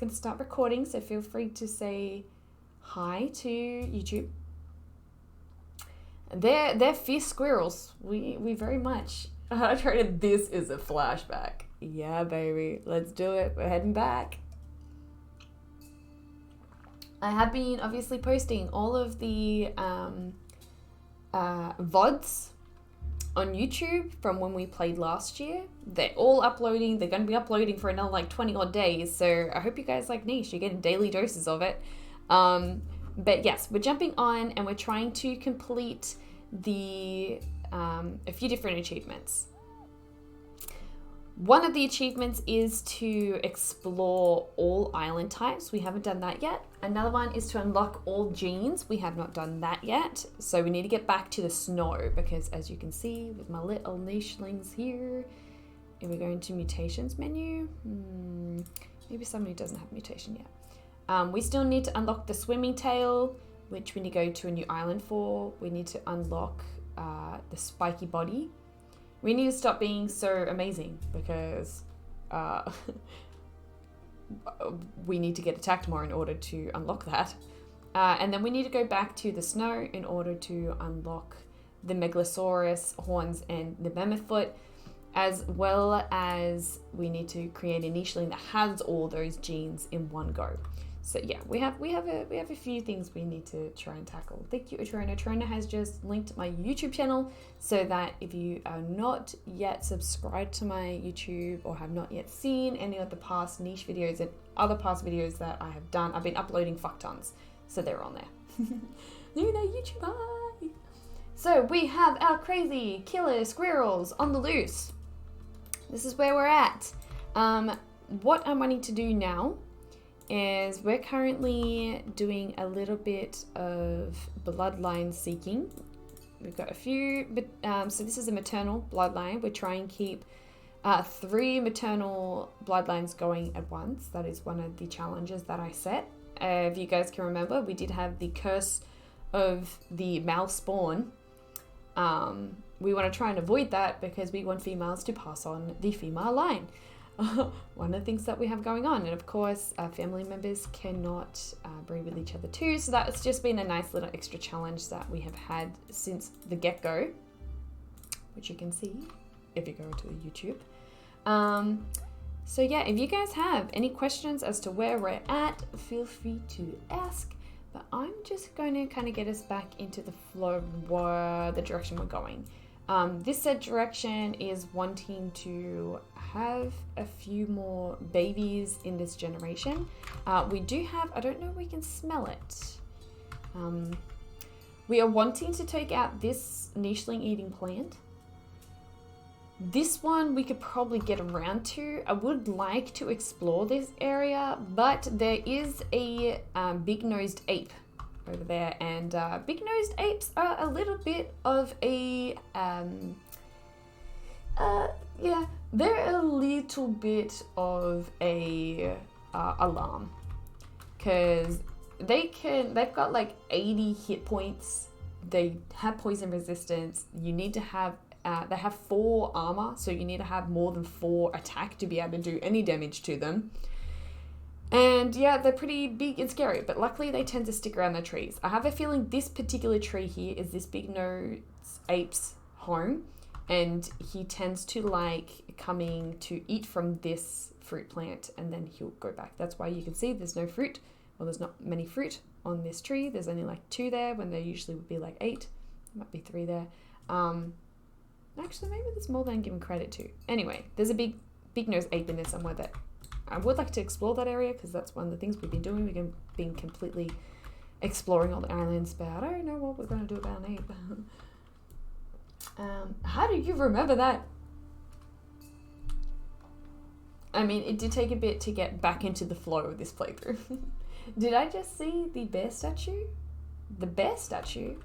going to start recording, so feel free to say hi to YouTube. They're fierce squirrels. We very much traded. This is a flashback. Yeah, baby. Let's do it. We're heading back. I have been obviously posting all of the VODs on YouTube from when we played last year. They're all uploading. They're going to be uploading for another like 20 odd days. So I hope you guys like Niche. You're getting daily doses of it. But yes, we're jumping on and we're trying to complete a few different achievements. One of the achievements is to explore all island types. We haven't done that yet. Another one is to unlock all genes. We have not done that yet. So we need to get back to the snow because, as you can see with my little nichelings here, if we go into mutations menu, maybe somebody doesn't have mutation yet. We still need to unlock the swimming tail, which we need to go to a new island for. We need to unlock the spiky body. We need to stop being so amazing because we need to get attacked more in order to unlock that. And then we need to go back to the snow in order to unlock the Megalosaurus horns and the mammoth foot, as well as we need to create a nicheling that has all those genes in one go. So yeah, we have a few things we need to try and tackle. Thank you, Atrona. Atrona has just linked my YouTube channel so that if you are not yet subscribed to my YouTube or have not yet seen any of the past niche videos and other past videos that I have done, I've been uploading fuck tons, so they're on there. Look at that YouTube, hi! So we have our crazy killer squirrels on the loose. This is where we're at. What I'm wanting to do now is we're currently doing a little bit of bloodline seeking. We've got a few, but so this is a maternal bloodline. We're trying to keep 3 maternal bloodlines going at once. That is one of the challenges that I set. If you guys can remember, we did have the curse of the male spawn. We want to try and avoid that because we want females to pass on the female line. One of the things that we have going on, and of course family members cannot breed with each other too, so that's just been a nice little extra challenge that we have had since the get-go, which you can see if you go to the YouTube. So yeah, if you guys have any questions as to where we're at, feel free to ask, but I'm just going to kind of get us back into the flow of the direction we're going. This said direction is wanting to have a few more babies in this generation. We do have, I don't know if we can smell it. We are wanting to take out this nicheling eating plant. This one we could probably get around to. I would like to explore this area, but there is a big-nosed ape over there, and big-nosed apes are a little bit of a yeah, they're a little bit of a alarm, because they've got like 80 hit points. They have poison resistance. You need to have they have 4 armor, so you need to have more than 4 attack to be able to do any damage to them. And yeah, they're pretty big and scary, but luckily they tend to stick around the trees. I have a feeling this particular tree here is this big-nosed ape's home, and he tends to like coming to eat from this fruit plant, and then he'll go back. That's why you can see there's no fruit, well, there's not many fruit on this tree. There's only like 2 there when there usually would be like 8. There might be 3 there. Actually, maybe there's more than I'm giving credit to. Anyway, there's a big-nosed ape in there somewhere that I would like to explore that area, because that's one of the things we've been doing. We've been completely exploring all the islands, but I don't know what we're going to do about an ape. How do you remember that? I mean, it did take a bit to get back into the flow of this playthrough. Did I just see the bear statue? The bear statue?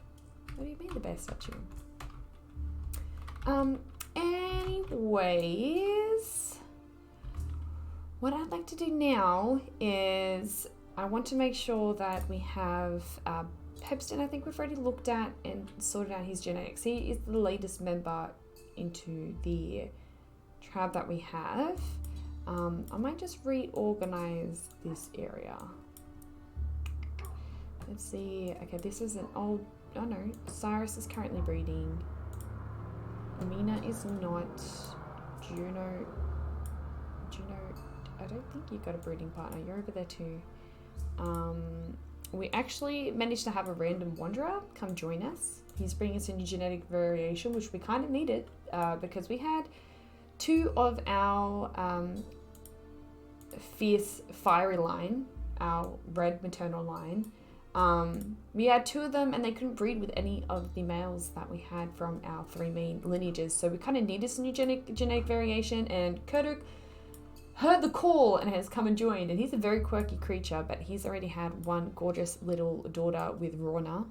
What do you mean the bear statue? Anyways, what I'd like to do now is I want to make sure that we have Pepston. I think we've already looked at and sorted out his genetics. He is the latest member into the tribe that we have. I might just reorganize this area. Let's see. Okay, this is an old... Oh no, Cyrus is currently breeding. Mina is not. Juno, I don't think you got a breeding partner. You're over there too. We actually managed to have a random wanderer come join us. He's bringing us a new genetic variation, which we kind of needed because we had 2 of our fierce fiery line, our red maternal line. We had 2 of them and they couldn't breed with any of the males that we had from our 3 main lineages. So we kind of needed some new genetic variation, and Kurduk heard the call and has come and joined. And he's a very quirky creature, but he's already had one gorgeous little daughter with Rona.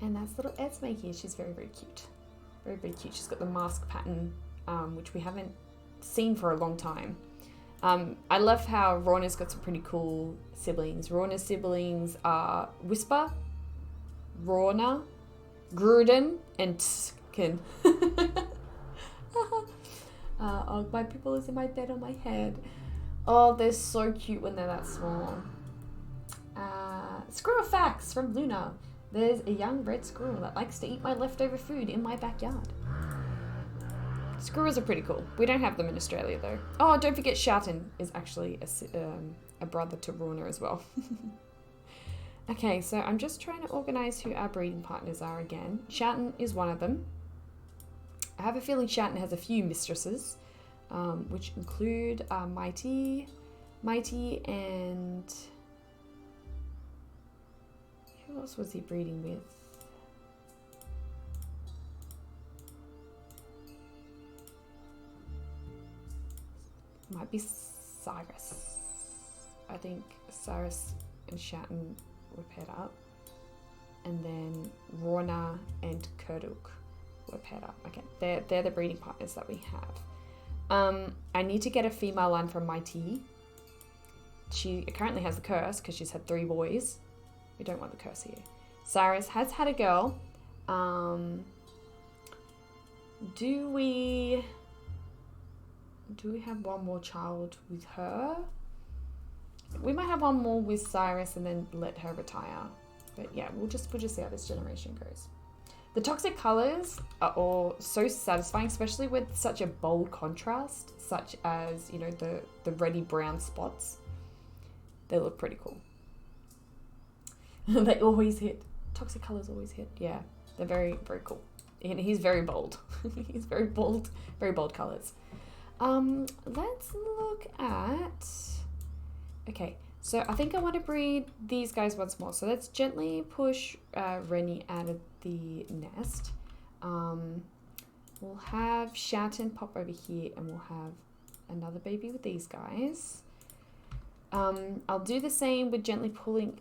And that's little Esme here. She's very, very cute. Very, very cute. She's got the mask pattern, which we haven't seen for a long time. I love how Rona's got some pretty cool siblings. Rona's siblings are Whisper, Rona, Gruden, and Tskin. Oh, my pupil is in my bed on my head. Oh, they're so cute when they're that small. Squirrel facts from Luna. There's a young red squirrel that likes to eat my leftover food in my backyard. Squirrels are pretty cool. We don't have them in Australia though. Oh, don't forget Shouten is actually a brother to Rona as well. Okay, so I'm just trying to organize who our breeding partners are again. Shouten is one of them. I have a feeling Shouten has a few mistresses, which include Mighty, and who else was he breeding with? Might be Cyrus. I think Cyrus and Shouten were paired up. And then Rona and Kurduk were paired up. Okay, they're the breeding partners that we have. I need to get a female line from Mighty. She currently has the curse because she's had 3 boys. We don't want the curse here. Cyrus has had a girl. Do we have one more child with her? We might have one more with Cyrus and then let her retire. But yeah, we'll just see how this generation goes. The toxic colors are all so satisfying, especially with such a bold contrast, such as, you know, the reddy brown spots. They look pretty cool. They always hit. Toxic colors always hit. Yeah, they're very, very cool. And he's very bold. He's very bold colors. Let's look at... Okay, so I think I want to breed these guys once more. So let's gently push Rennie out of the nest. We'll have Shouten pop over here and we'll have another baby with these guys. I'll do the same with gently pushing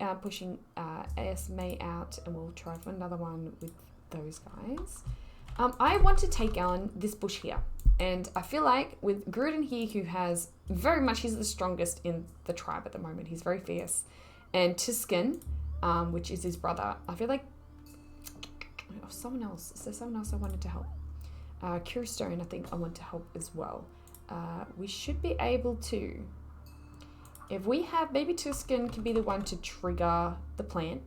Esme out, and we'll try for another one with those guys. I want to take on this bush here. And I feel like with Gruden here, who has very much, he's the strongest in the tribe at the moment. He's very fierce. And Tiskin, which is his brother, I feel like, oh, someone else. Is there someone else I wanted to help? Kirstone, I think I want to help as well. We should be able to, if we have, maybe Tiskin can be the one to trigger the plant.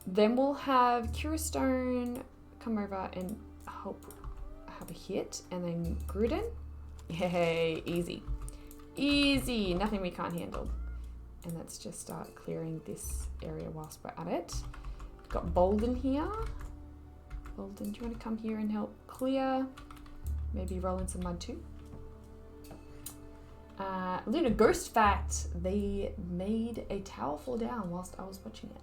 Then we'll have Kirstone come over and help have a hit, and then Gruden. Yay, easy. Easy, nothing we can't handle. And let's just start clearing this area whilst we're at it. We've got Bolden here. Bolden, do you want to come here and help clear? Maybe roll in some mud too. Luna, ghost fact, they made a tower fall down whilst I was watching it.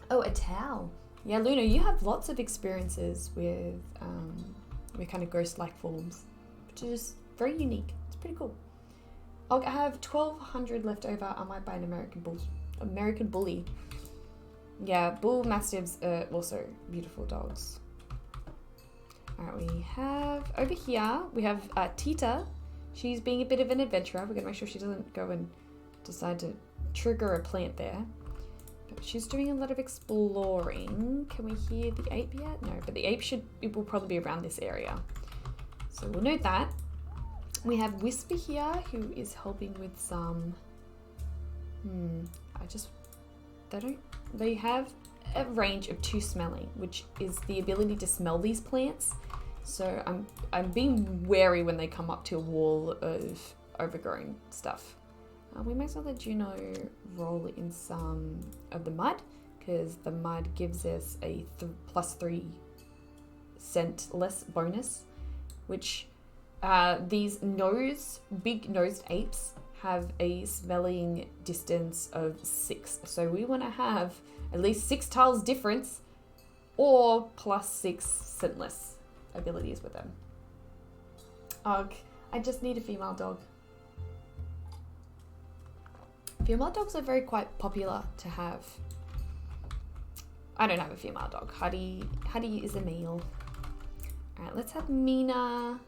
Oh, a towel. Yeah, Luna, you have lots of experiences with kind of ghost-like forms, which is very unique. It's pretty cool. I have 1,200 left over. I might buy an American bully. Yeah, bull mastiffs are also beautiful dogs. All right, we have over here, we have Tita. She's being a bit of an adventurer. We're gonna make sure she doesn't go and decide to trigger a plant there. But she's doing a lot of exploring. Can we hear the ape yet? No, but the ape it will probably be around this area. So we'll note that. We have Whisper here, who is helping with some, they have a range of 2 smelling, which is the ability to smell these plants. So I'm being wary when they come up to a wall of overgrown stuff. We might as well let Juno roll in some of the mud, because the mud gives us a +3 scentless bonus, which these big nosed apes have a smelling distance of 6. So we want to have at least 6 tiles difference or +6 scentless abilities with them. Ugh, I just need a female dog. Female dogs are quite popular to have. I don't have a female dog. Huddy is a male. Alright, let's have Mina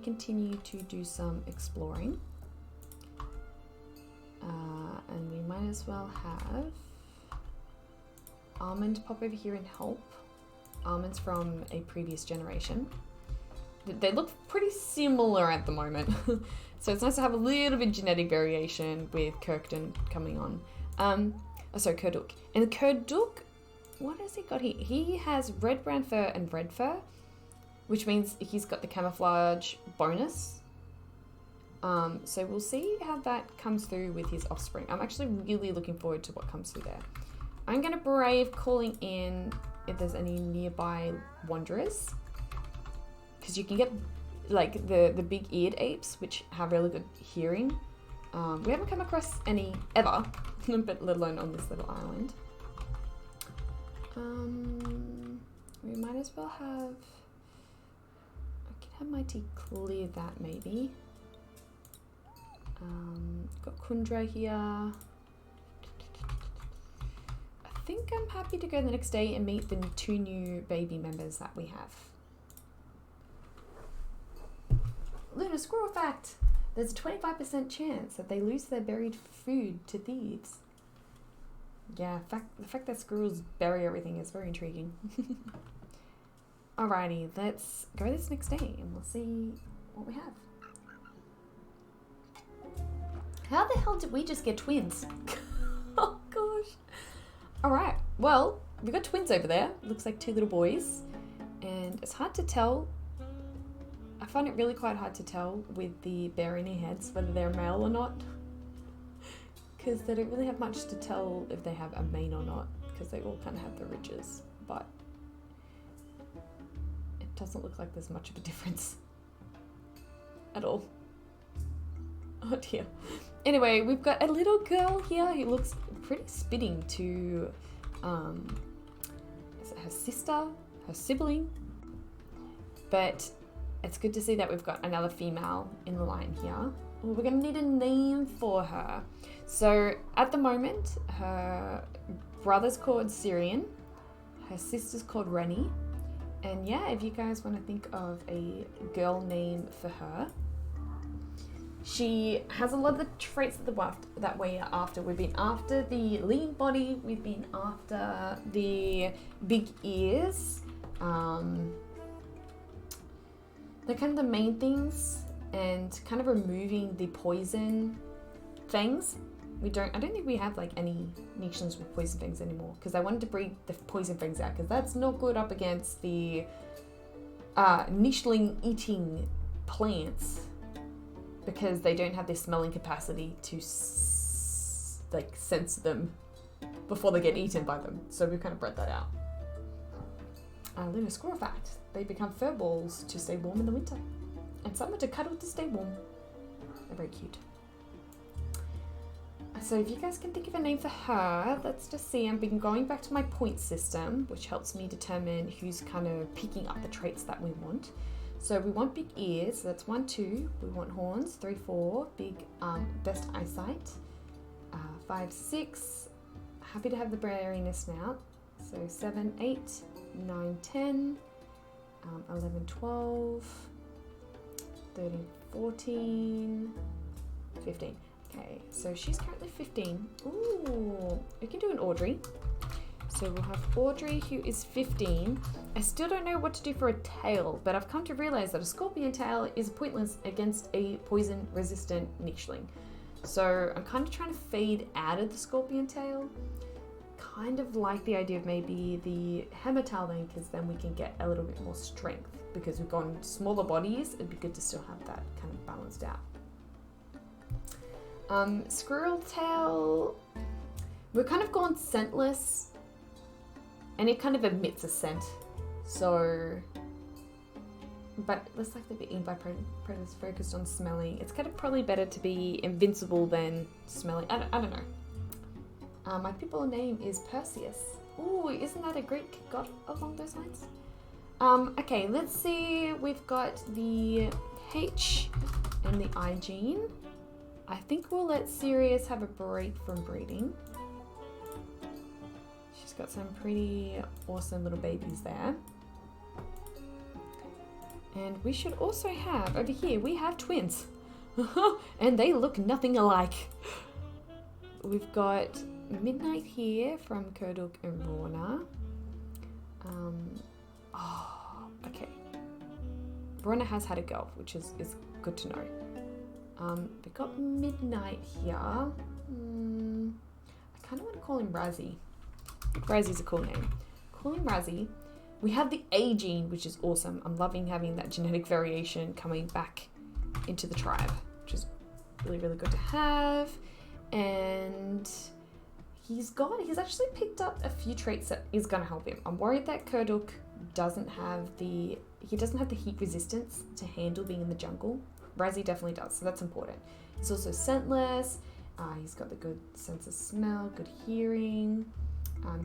continue to do some exploring. And we might as well have Almond pop over here and help. Almond's from a previous generation. They look pretty similar at the moment. So it's nice to have a little bit of genetic variation with Kirkton coming on. Kerduk. And the Kerduk, what has he got here? He has red brown fur and red fur, which means he's got the camouflage bonus. So we'll see how that comes through with his offspring. I'm actually really looking forward to what comes through there. I'm going to brave calling in if there's any nearby wanderers, because you can get like the big eared apes, which have really good hearing. We haven't come across any ever, but let alone on this little island. We might as well have, I can have Mighty clear that maybe. Got Kundra here. I think I'm happy to go the next day and meet the 2 new baby members that we have. Luna, squirrel fact! There's a 25% chance that they lose their buried food to thieves. Yeah, the fact that squirrels bury everything is very intriguing. Alrighty, let's go this next day and we'll see what we have. How the hell did we just get twins? Oh gosh. Alright, well, we got twins over there. Looks like 2 little boys. And it's hard to tell. I find it really quite hard to tell with the bear in their heads whether they're male or not. Because they don't really have much to tell if they have a mane or not, because they all kind of have the ridges. But it doesn't look like there's much of a difference at all. Oh dear. Anyway, we've got a little girl here who looks pretty spitting to her sister, her sibling. But it's good to see that we've got another female in the line here. Well, we're going to need a name for her. So at the moment, her brother's called Syrian, her sister's called Rennie. And yeah, if you guys want to think of a girl name for her, she has a lot of the traits that we're after. We've been after the lean body, we've been after the big ears. They're kind of the main things, and kind of removing the poison things. I don't think we have like any nichelings with poison things anymore, because I wanted to breed the poison things out, because that's not good up against the nicheling eating plants, because they don't have this smelling capacity to like sense them before they get eaten by them. So we've kind of bred that out. Lunar squirrel fact: they become fur balls to stay warm in the winter, and some are to cuddle to stay warm. They're very cute. So if you guys can think of a name for her, let's just see. I've been going back to my point system, which helps me determine who's kind of picking up the traits that we want. So we want big ears, so that's 1, 2. We want horns, 3, 4. Big, best eyesight, 5, 6. Happy to have the brairy snout. So 7, 8, 9, 10, 11, 12, 13, 14, 15. Okay, so she's currently 15. Ooh, we can do an Audrey. So we'll have Audrey, who is 15. I still don't know what to do for a tail, but I've come to realize that a scorpion tail is pointless against a poison-resistant nicheling. So I'm kind of trying to fade out of the scorpion tail. Kind of like the idea of maybe the hammer tail then, because then we can get a little bit more strength. Because we've gone smaller bodies, it'd be good to still have that kind of balanced out. Squirrel tail, we're kind of gone scentless. And it kind of emits a scent, so, but less likely to be eaten by predators focused on smelling. It's kind of probably better to be invincible than smelling. I don't know. My people name is Perseus. Ooh, isn't that a Greek god along those lines? Okay, let's see. We've got the H and the I gene. I think we'll let Sirius have a break from breeding. Got some pretty awesome little babies there. And we should also have, over here, we have twins. And they look nothing alike. We've got Midnight here from Kurduk and Rorna. Okay. Rorna has had a girl, which is good to know. We've got Midnight here. I kind of want to call him Razzie. Razzie's a cool name. Calling Razzie. We have the A gene, which is awesome. I'm loving having that genetic variation coming back into the tribe, which is really, really good to have. And he's actually picked up a few traits that is going to help him. I'm worried that Kurduk doesn't have the heat resistance to handle being in the jungle. Razzie definitely does, so that's important. He's also scentless. He's got the good sense of smell, good hearing.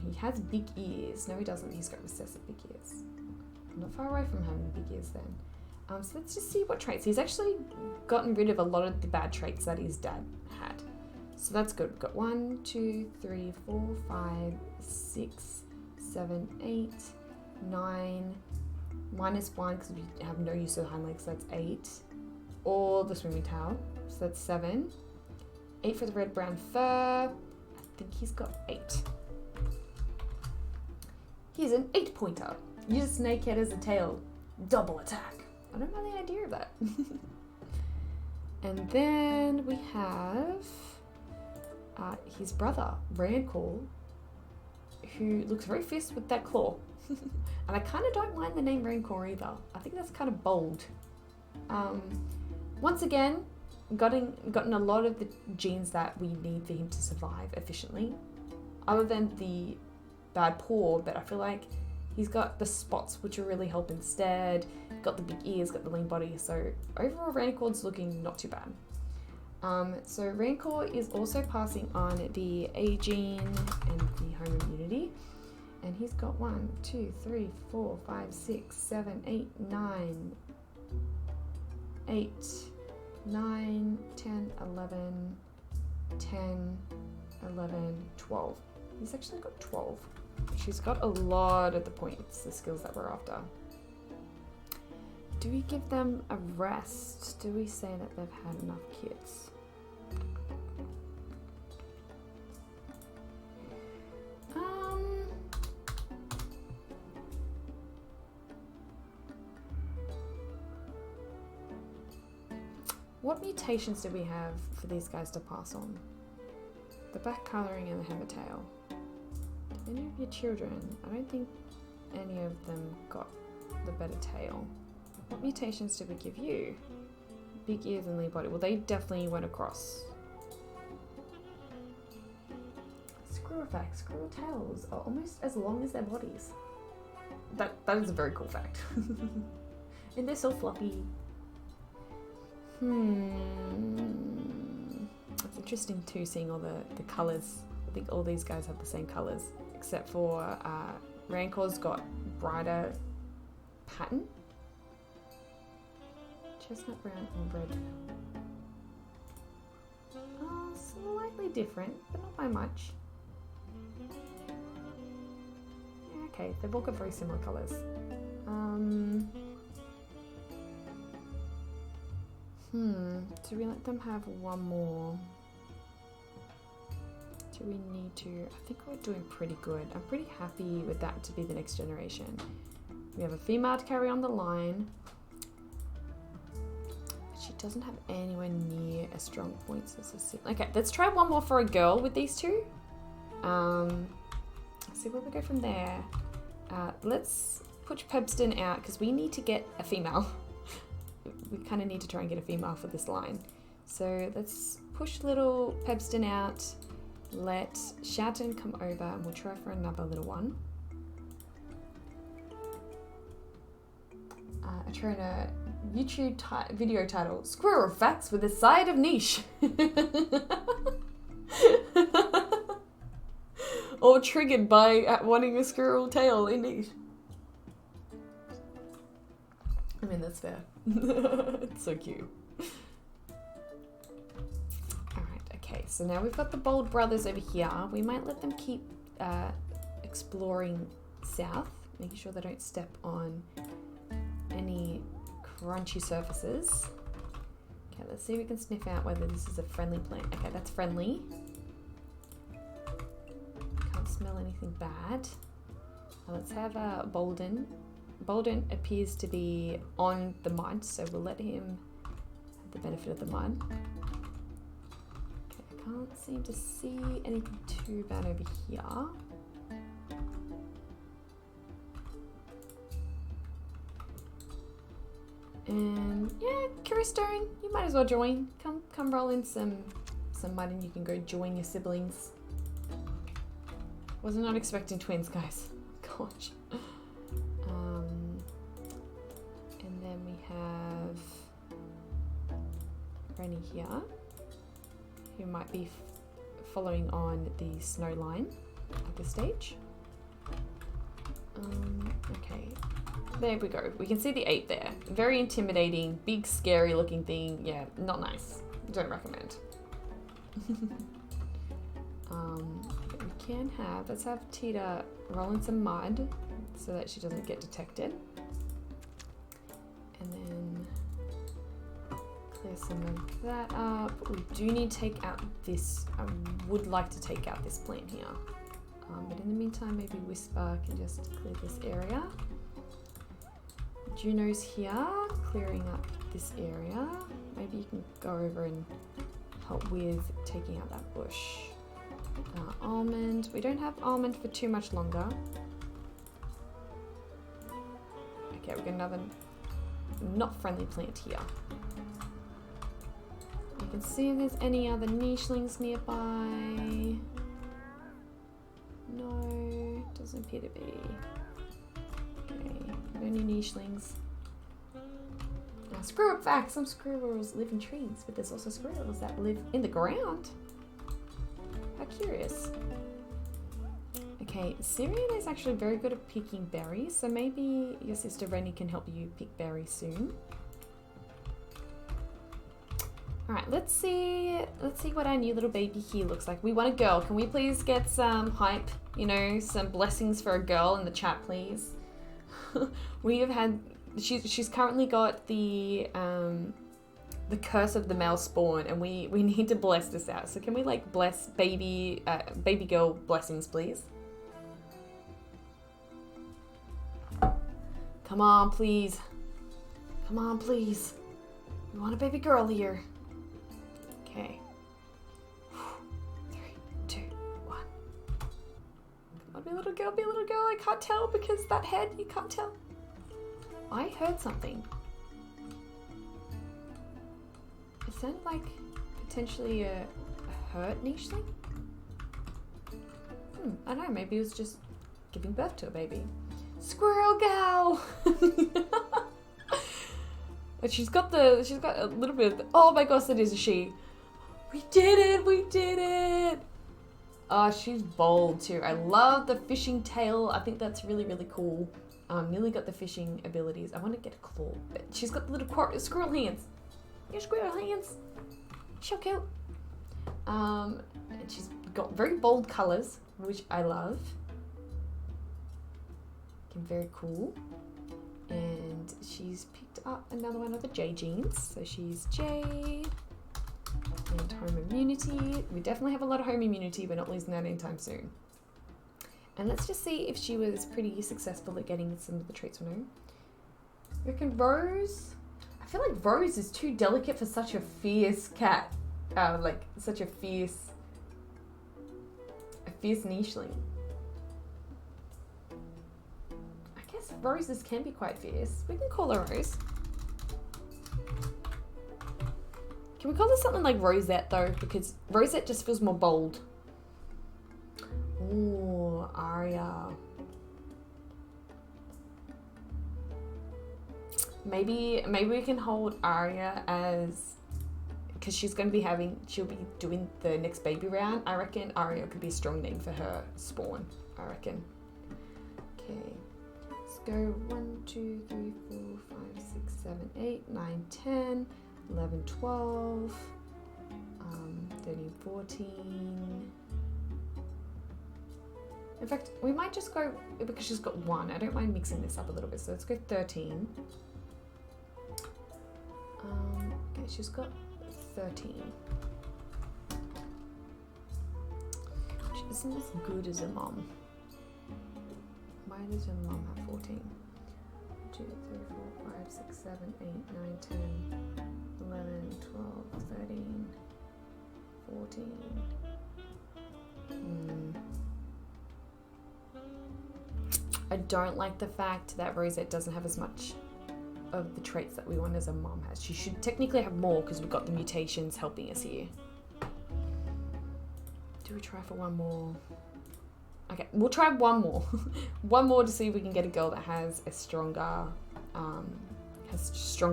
He has big ears. No, he doesn't. He's got recessive big ears. I'm not far away from having big ears then. So let's just see what traits. He's actually gotten rid of a lot of the bad traits that his dad had. So that's good. We've got 1, 2, 3, 4, 5, 6, 7, 8, 9, -1 because we have no use of hind legs, so that's 8. Or the swimming tail, so that's 7. 8 for the red-brown fur. I think he's got 8. He's an 8-pointer. Use a snakehead as a tail. Double attack. I don't know the idea of that. And then we have his brother, Rancor, who looks very fierce with that claw. And I kind of don't mind the name Rancor either. I think that's kind of bold. Once again, gotten a lot of the genes that we need for him to survive efficiently. Other than the bad paw, but I feel like he's got the spots which will really help instead. Got the big ears, got the lean body. So overall Rancor's looking not too bad. So Rancor is also passing on the A gene and the home immunity. And he's got 1, 2, 3, 4, 5, 6, 7, 8, 9, 8, 9, 10, 11, 10, 11, 12. He's actually got 12. She's got a lot of the points, the skills that we're after. Do we give them a rest? Do we say that they've had enough kids? What mutations do we have for these guys to pass on? The back colouring and the hammer tail. Any of your children? I don't think any of them got the better tail. What mutations did we give you? Big ears and lean body. Well, they definitely went across. Squirrel fact. Squirrel tails are almost as long as their bodies. That is a very cool fact. And they're so fluffy. It's interesting too, seeing all the colours. I think all these guys have the same colours, except for Rancor's got brighter pattern. Chestnut brown and red. Slightly different, but not by much. Yeah, okay, they've all got very similar colours. Do we let them have one more? Do we need to? I think we're doing pretty good. I'm pretty happy with that to be the next generation. We have a female to carry on the line. She doesn't have anywhere near as strong points as a sibling. Okay, let's try one more for a girl with these two. See where we go from there. Let's push Pebston out because we need to get a female. We kind of need to try and get a female for this line. So let's push little Pebston out. Let Shoughton come over and we'll try for another little one. I try a YouTube video title, Squirrel Facts with a Side of Niche. Or triggered by wanting a squirrel tail in niche. I mean, that's fair. It's so cute. Alright, okay, so now we've got the Bold Brothers over here. We might let them keep exploring south, making sure they don't step on any crunchy surfaces. Okay, let's see if we can sniff out whether this is a friendly plant. Okay, that's friendly. Can't smell anything bad. Now let's have Bolden. Bolden appears to be on the mud, so we'll let him have the benefit of the mud. Okay, I can't seem to see anything too bad over here. And yeah, Kiristone, you might as well join. Come roll in some mud and you can go join your siblings. Was not expecting twins, guys. Gosh. And then we have Rennie here, who might be following on the snow line at this stage. Okay, there we go. We can see the 8 there. Very intimidating, big, scary looking thing. Yeah, not nice. Don't recommend. We can have, let's have Tita roll in some mud so that she doesn't get detected. And then clear some of that up. We do need to take out this, I would like to take out this plant here. But in the meantime, maybe Whisper can just clear this area. Juno's here, clearing up this area. Maybe you can go over and help with taking out that bush. Almond. We don't have almond for too much longer. Okay, we've got another not friendly plant here. You can see if there's any other nichelings nearby. No, doesn't appear to be. Okay, no new nichelings. Squirrel facts, some squirrels live in trees, but there's also squirrels that live in the ground. How curious. Okay, Syrian is actually very good at picking berries, so maybe your sister Rennie can help you pick berries soon. Alright, let's see what our new little baby here looks like. We want a girl. Can we please get some hype, you know, some blessings for a girl in the chat, please? We have had, she's currently got the curse of the male spawn, and we need to bless this out. So can we like bless baby girl blessings, please? Come on, please. Come on, please. We want a baby girl here. Okay. 3, 2, 1. Come on, be a little girl, be a little girl. I can't tell because that head, you can't tell. I heard something. It sounded like potentially a hurt nicheling. I don't know, maybe it was just giving birth to a baby. Squirrel gal! But she's got a little bit of the, oh my gosh, it is a she. We did it, we did it! Oh, she's bold too. I love the fishing tail. I think that's really, really cool. Nearly got the fishing abilities. I want to get a claw, but she's got the little squirrel hands. Your squirrel hands. So cute. And she's got very bold colors, which I love. Very cool. And she's picked up another one of the J genes. So she's J. And home immunity. We definitely have a lot of home immunity. We're not losing that anytime soon. And let's just see if she was pretty successful at getting some of the traits we know. I reckon Rose. I feel like Rose is too delicate for such a fierce cat. Like such a fierce nicheling. I guess Roses can be quite fierce. We can call her Rose. Can we call this something like Rosette though? Because Rosette just feels more bold. Ooh, Aria. Maybe we can hold Aria as, because she'll be doing the next baby round. I reckon Aria could be a strong name for her spawn. I reckon. Okay. Let's go 1, 2, 3, 4, 5, 6, 7, 8, 9, 10. 11, 12, 13, 14. In fact, we might just go, because she's got 1. I don't mind mixing this up a little bit. So let's go 13. Okay, she's got 13. Which isn't as good as her mom. Why does her mom have 14? 2, 3, 4, 5, 6, 7, 8, 9, 10. 11, 12, 13, 14. I don't like the fact that Rosette doesn't have as much of the traits that we want as a mom has. She should technically have more because we've got the mutations helping us here. Do we try for one more? Okay, we'll try one more. One more to see if we can get a girl that has a stronger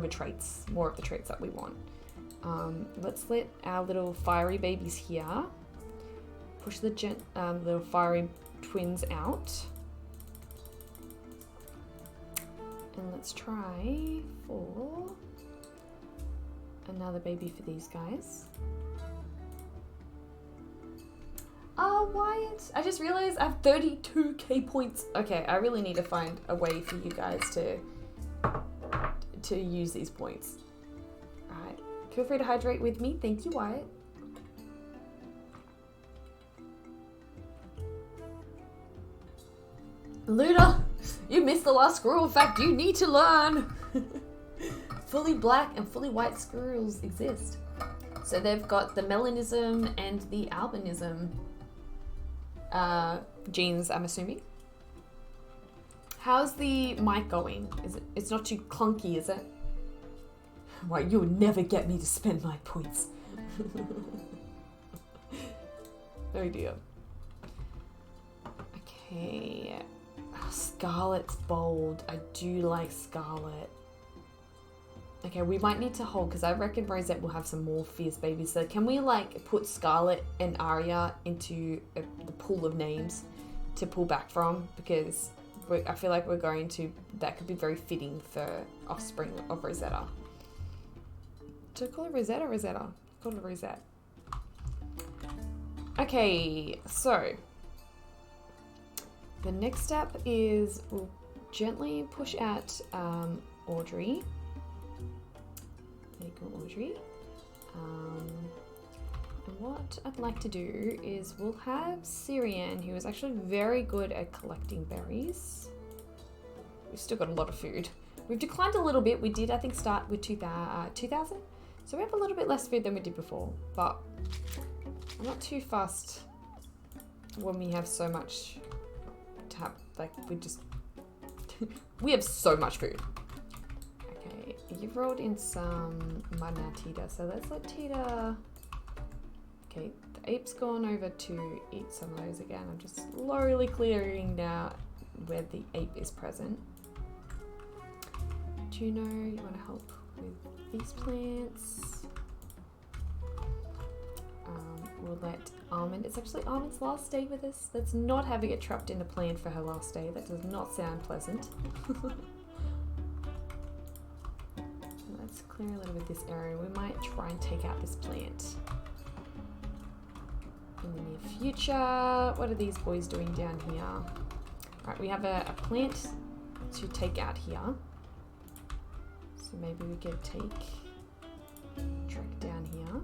traits, more of the traits that we want. Let's let our little fiery babies here push the little fiery twins out, and let's try for another baby for these guys. Oh, Wyatt! I just realized I have 32k points. Okay, I really need to find a way for you guys to use these points. Alright, feel free to hydrate with me. Thank you, Wyatt. Luna, you missed the last squirrel fact you need to learn. Fully black and fully white squirrels exist. So they've got the melanism and the albinism genes, I'm assuming. How's the mic going? It's not too clunky, is it? Why, you'll never get me to spend my points. Oh dear. Okay. Oh, Scarlet's bold. I do like Scarlet. Okay, we might need to hold, because I reckon Rosette will have some more fierce babies. So can we like put Scarlet and Aria into the pool of names to pull back from? Because I feel like that could be very fitting for offspring of Rosetta. Should I call it Rosetta or Rosetta? Call it Rosette. Okay, so the next step is we'll gently push out Audrey. There you go, Audrey. And what I'd like to do is we'll have Syrian, who is actually very good at collecting berries. We've still got a lot of food. We've declined a little bit. We did, I think, start with 2,000. So we have a little bit less food than we did before. But I'm not too fussed when we have so much to have. Like, we have so much food. Okay, you've rolled in some mud now, Tita. So let's let Tita... Okay, the ape's gone over to eat some of those again. I'm just slowly clearing now where the ape is present. Juno, you want to help with these plants? We'll let Almond, it's actually Almond's last day with us. Let's not have her get trapped in a plan for her last day. That does not sound pleasant. Let's clear a little bit of this area. We might try and take out this plant in the near future. What are these boys doing down here? Alright, we have a plant to take out here. So maybe we could track down here.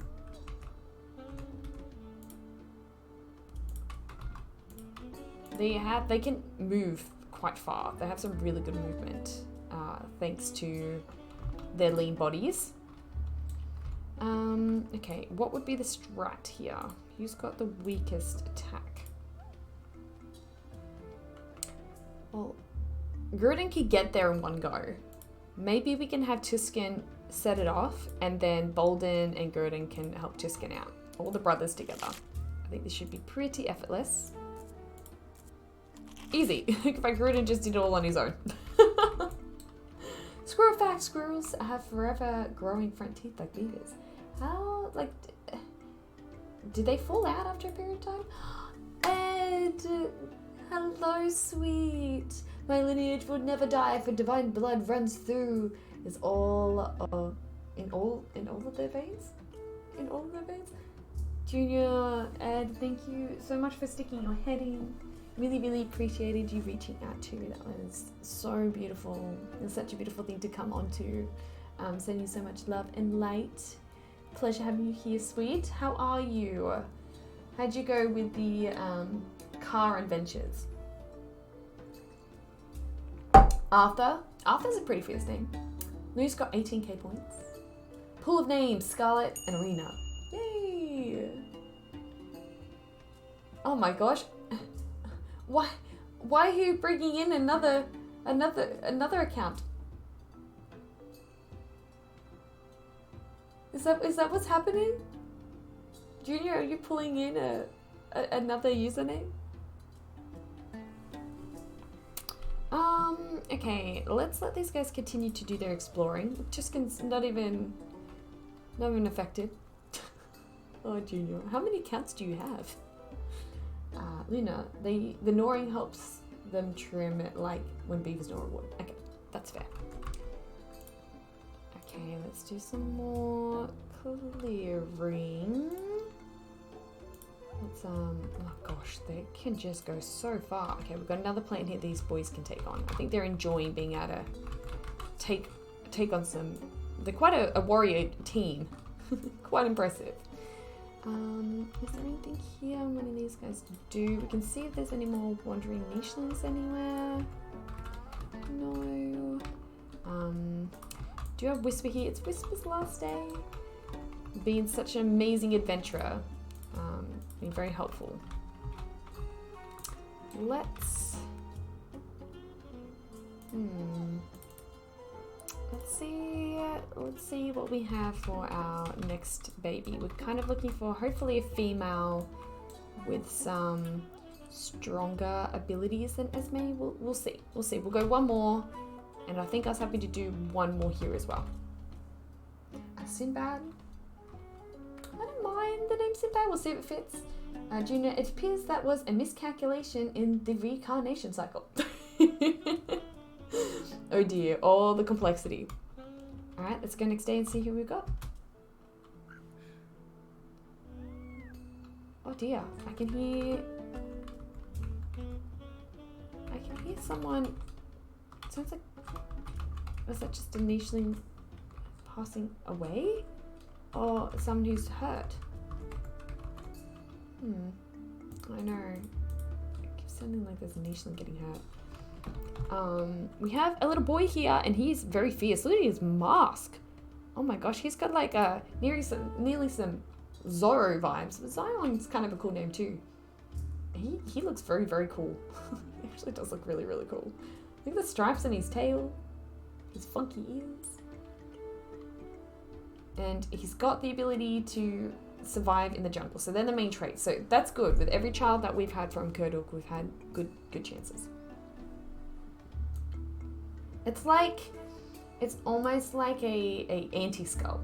They can move quite far. They have some really good movement, thanks to their lean bodies. Okay, what would be the strat here? Who's got the weakest attack? Well, Gruden can get there in one go. Maybe we can have Tuscan set it off, and then Bolden and Gruden can help Tuscan out. All the brothers together. I think this should be pretty effortless. Easy. But Gruden just did it all on his own. Squirrel fact, squirrels have forever growing front teeth like beavers. How, like, did they fall out after a period of time? Ed! Hello, sweet. My lineage would never die, for divine blood runs through. Is all in all of their veins? In all of their veins? Junior, Ed, thank you so much for sticking your head in. Really, really appreciated you reaching out too. That was so beautiful. It's such a beautiful thing to come onto. Sending you so much love and light. Pleasure having you here, sweet. How are you? How'd you go with the car adventures? Arthur? Arthur's a pretty fierce name. Lou's got 18k points. Pool of names, Scarlet and Arena. Yay! Oh my gosh. Why are you bringing in another account? Is that what's happening? Junior, are you pulling in another username? Okay, let's let these guys continue to do their exploring. Tuscan's not even affected. Oh, Junior, how many accounts do you have? Luna, the gnawing helps them trim it like when beavers gnaw wood. Okay, that's fair. Okay, let's do some more clearing. Let's, oh gosh, they can just go so far. Okay, we've got another plant here these boys can take on. I think they're enjoying being able to take on some, they're quite a warrior team. Quite impressive. Is there anything here I'm wanting these guys to do? We can see if there's any more wandering nichelings anywhere. No. Do you have Whisper here? It's Whisper's last day. Being such an amazing adventurer. Been very helpful. Let's see what we have for our next baby. We're kind of looking for hopefully a female with some stronger abilities than Esme. We'll see. We'll go one more, and I think I was happy to do one more here as well. Sinbad. I don't mind the name Sinbad. We'll see if it fits. Junior, it appears that was a miscalculation in the reincarnation cycle. Oh dear, all the complexity. Alright, let's go next day and see who we've got. Oh dear, I can hear someone. Sounds like, was that just a nicheling passing away? Or someone who's hurt? I know. It keeps sounding like there's a nicheling getting hurt. We have a little boy here, and he's very fierce. Look at his mask. Oh my gosh, he's got like nearly some Zorro vibes. But Zion's kind of a cool name too. He looks very, very cool. He actually does look really, really cool. Look at the stripes on his tail, his funky ears, and he's got the ability to survive in the jungle. So they're the main traits. So that's good. With every child that we've had from Kurduk, we've had good chances. It's almost like a anti-skull.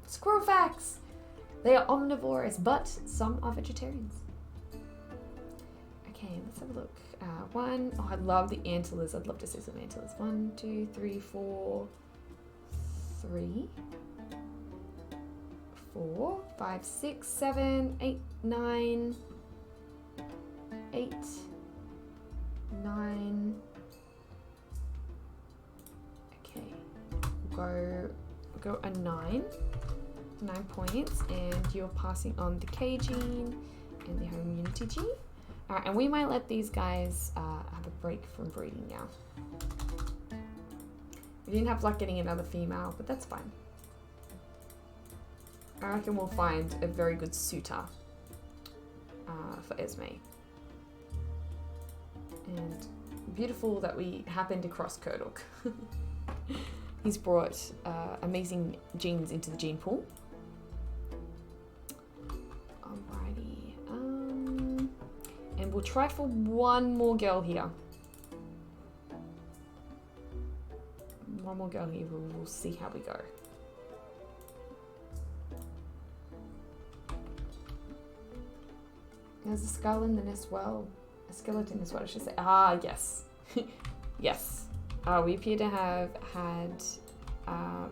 Squirrel facts! They are omnivorous, but some are vegetarians. Okay, let's have a look. Oh, I love the antlers. I'd love to see some antlers. 1, 2, 3, 4, 3, 4, 5, 6, 7, 8, 9, 8, 9. Okay, go a 9 points, and you're passing on the K gene and the home immunity gene. Alright, and we might let these guys have a break from breeding now. We didn't have luck getting another female, but that's fine. I reckon we'll find a very good suitor for Esme. And beautiful that we happened to cross Kurduk. He's brought amazing genes into the gene pool. Alrighty. And we'll try for one more girl here. One more girl here. We'll see how we go. There's a skull in the nest well. A skeleton is what I should say. Ah, yes. Yes. We appear to have had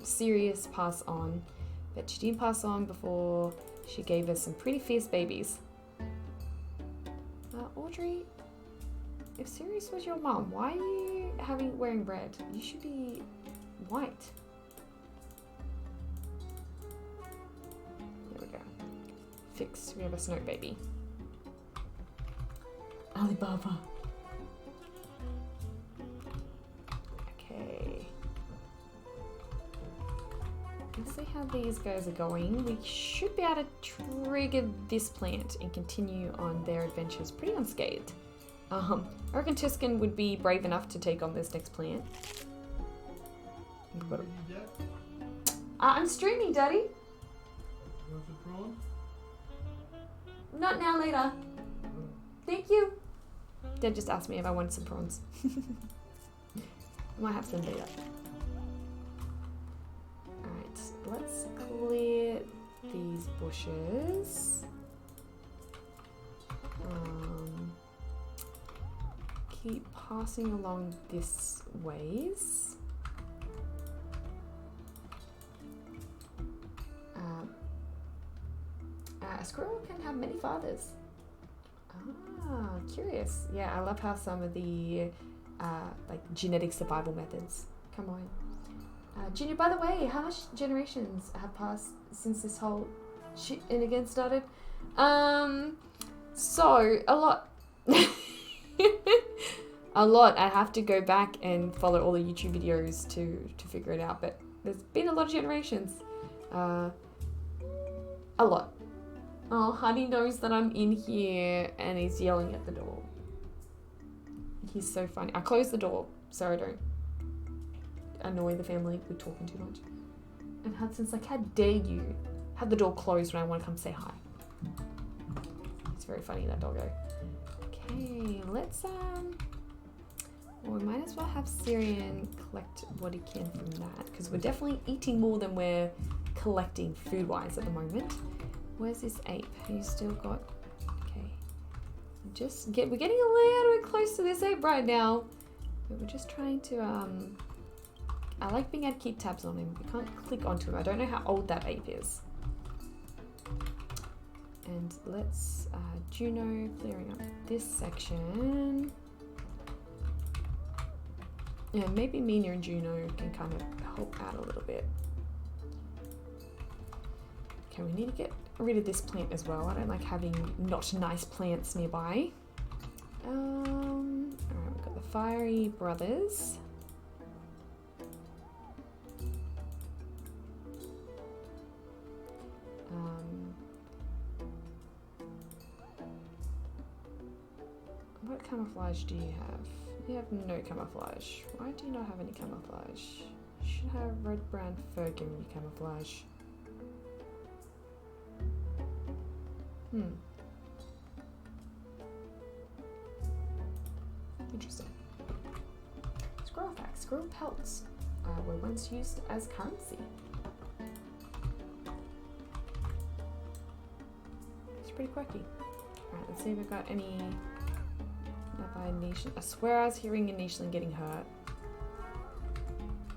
Sirius pass on, but she didn't pass on before she gave us some pretty fierce babies. Audrey, if Sirius was your mom, why are you wearing red? You should be white. There we go. Fixed. We have a snow baby. Alibaba. Okay. Let's see how these guys are going. We should be able to trigger this plant and continue on their adventures pretty unscathed. I reckon Tuscan would be brave enough to take on this next plant. I'm streaming, Daddy. Want some prawn? Not now, later. Thank you. Dad just asked me if I wanted some prawns. I might have some later. Alright, let's clear these bushes. Keep passing along this ways. A squirrel can have many fathers. Ah, curious. Yeah, I love how some of the like genetic survival methods. Come on. Junior, by the way, how much generations have passed since this whole shit in again started? So a lot. A lot. I have to go back and follow all the YouTube videos to figure it out, but there's been a lot of generations. A lot. Oh, Honey knows that I'm in here and he's yelling at the door. He's so funny. I closed the door so I don't annoy the family with talking too much. And Hudson's like, how dare you have the door closed when I want to come say hi. It's very funny, that doggo. Okay, let's well, we might as well have Syrian collect what he can from that, because we're definitely eating more than we're collecting food-wise at the moment. Where's this ape? He's still got... Okay. We're getting a little bit close to this ape right now. But we're just trying to, I like being able to keep tabs on him. We can't click onto him. I don't know how old that ape is. And let's, Juno, clearing up this section. Yeah, maybe Mina and Juno can kind of help out a little bit. Okay, we need to get rid of this plant as well. I don't like having not nice plants nearby. Alright, we've got the fiery brothers. What camouflage do you have? You have no camouflage. Why do you not have any camouflage? You should have red, brown fur giving you camouflage. Interesting. Squirrel facts. Squirrel pelts were once used as currency. It's pretty quirky. Alright, let's see if we've got any... I swear I was hearing a Nishan getting hurt.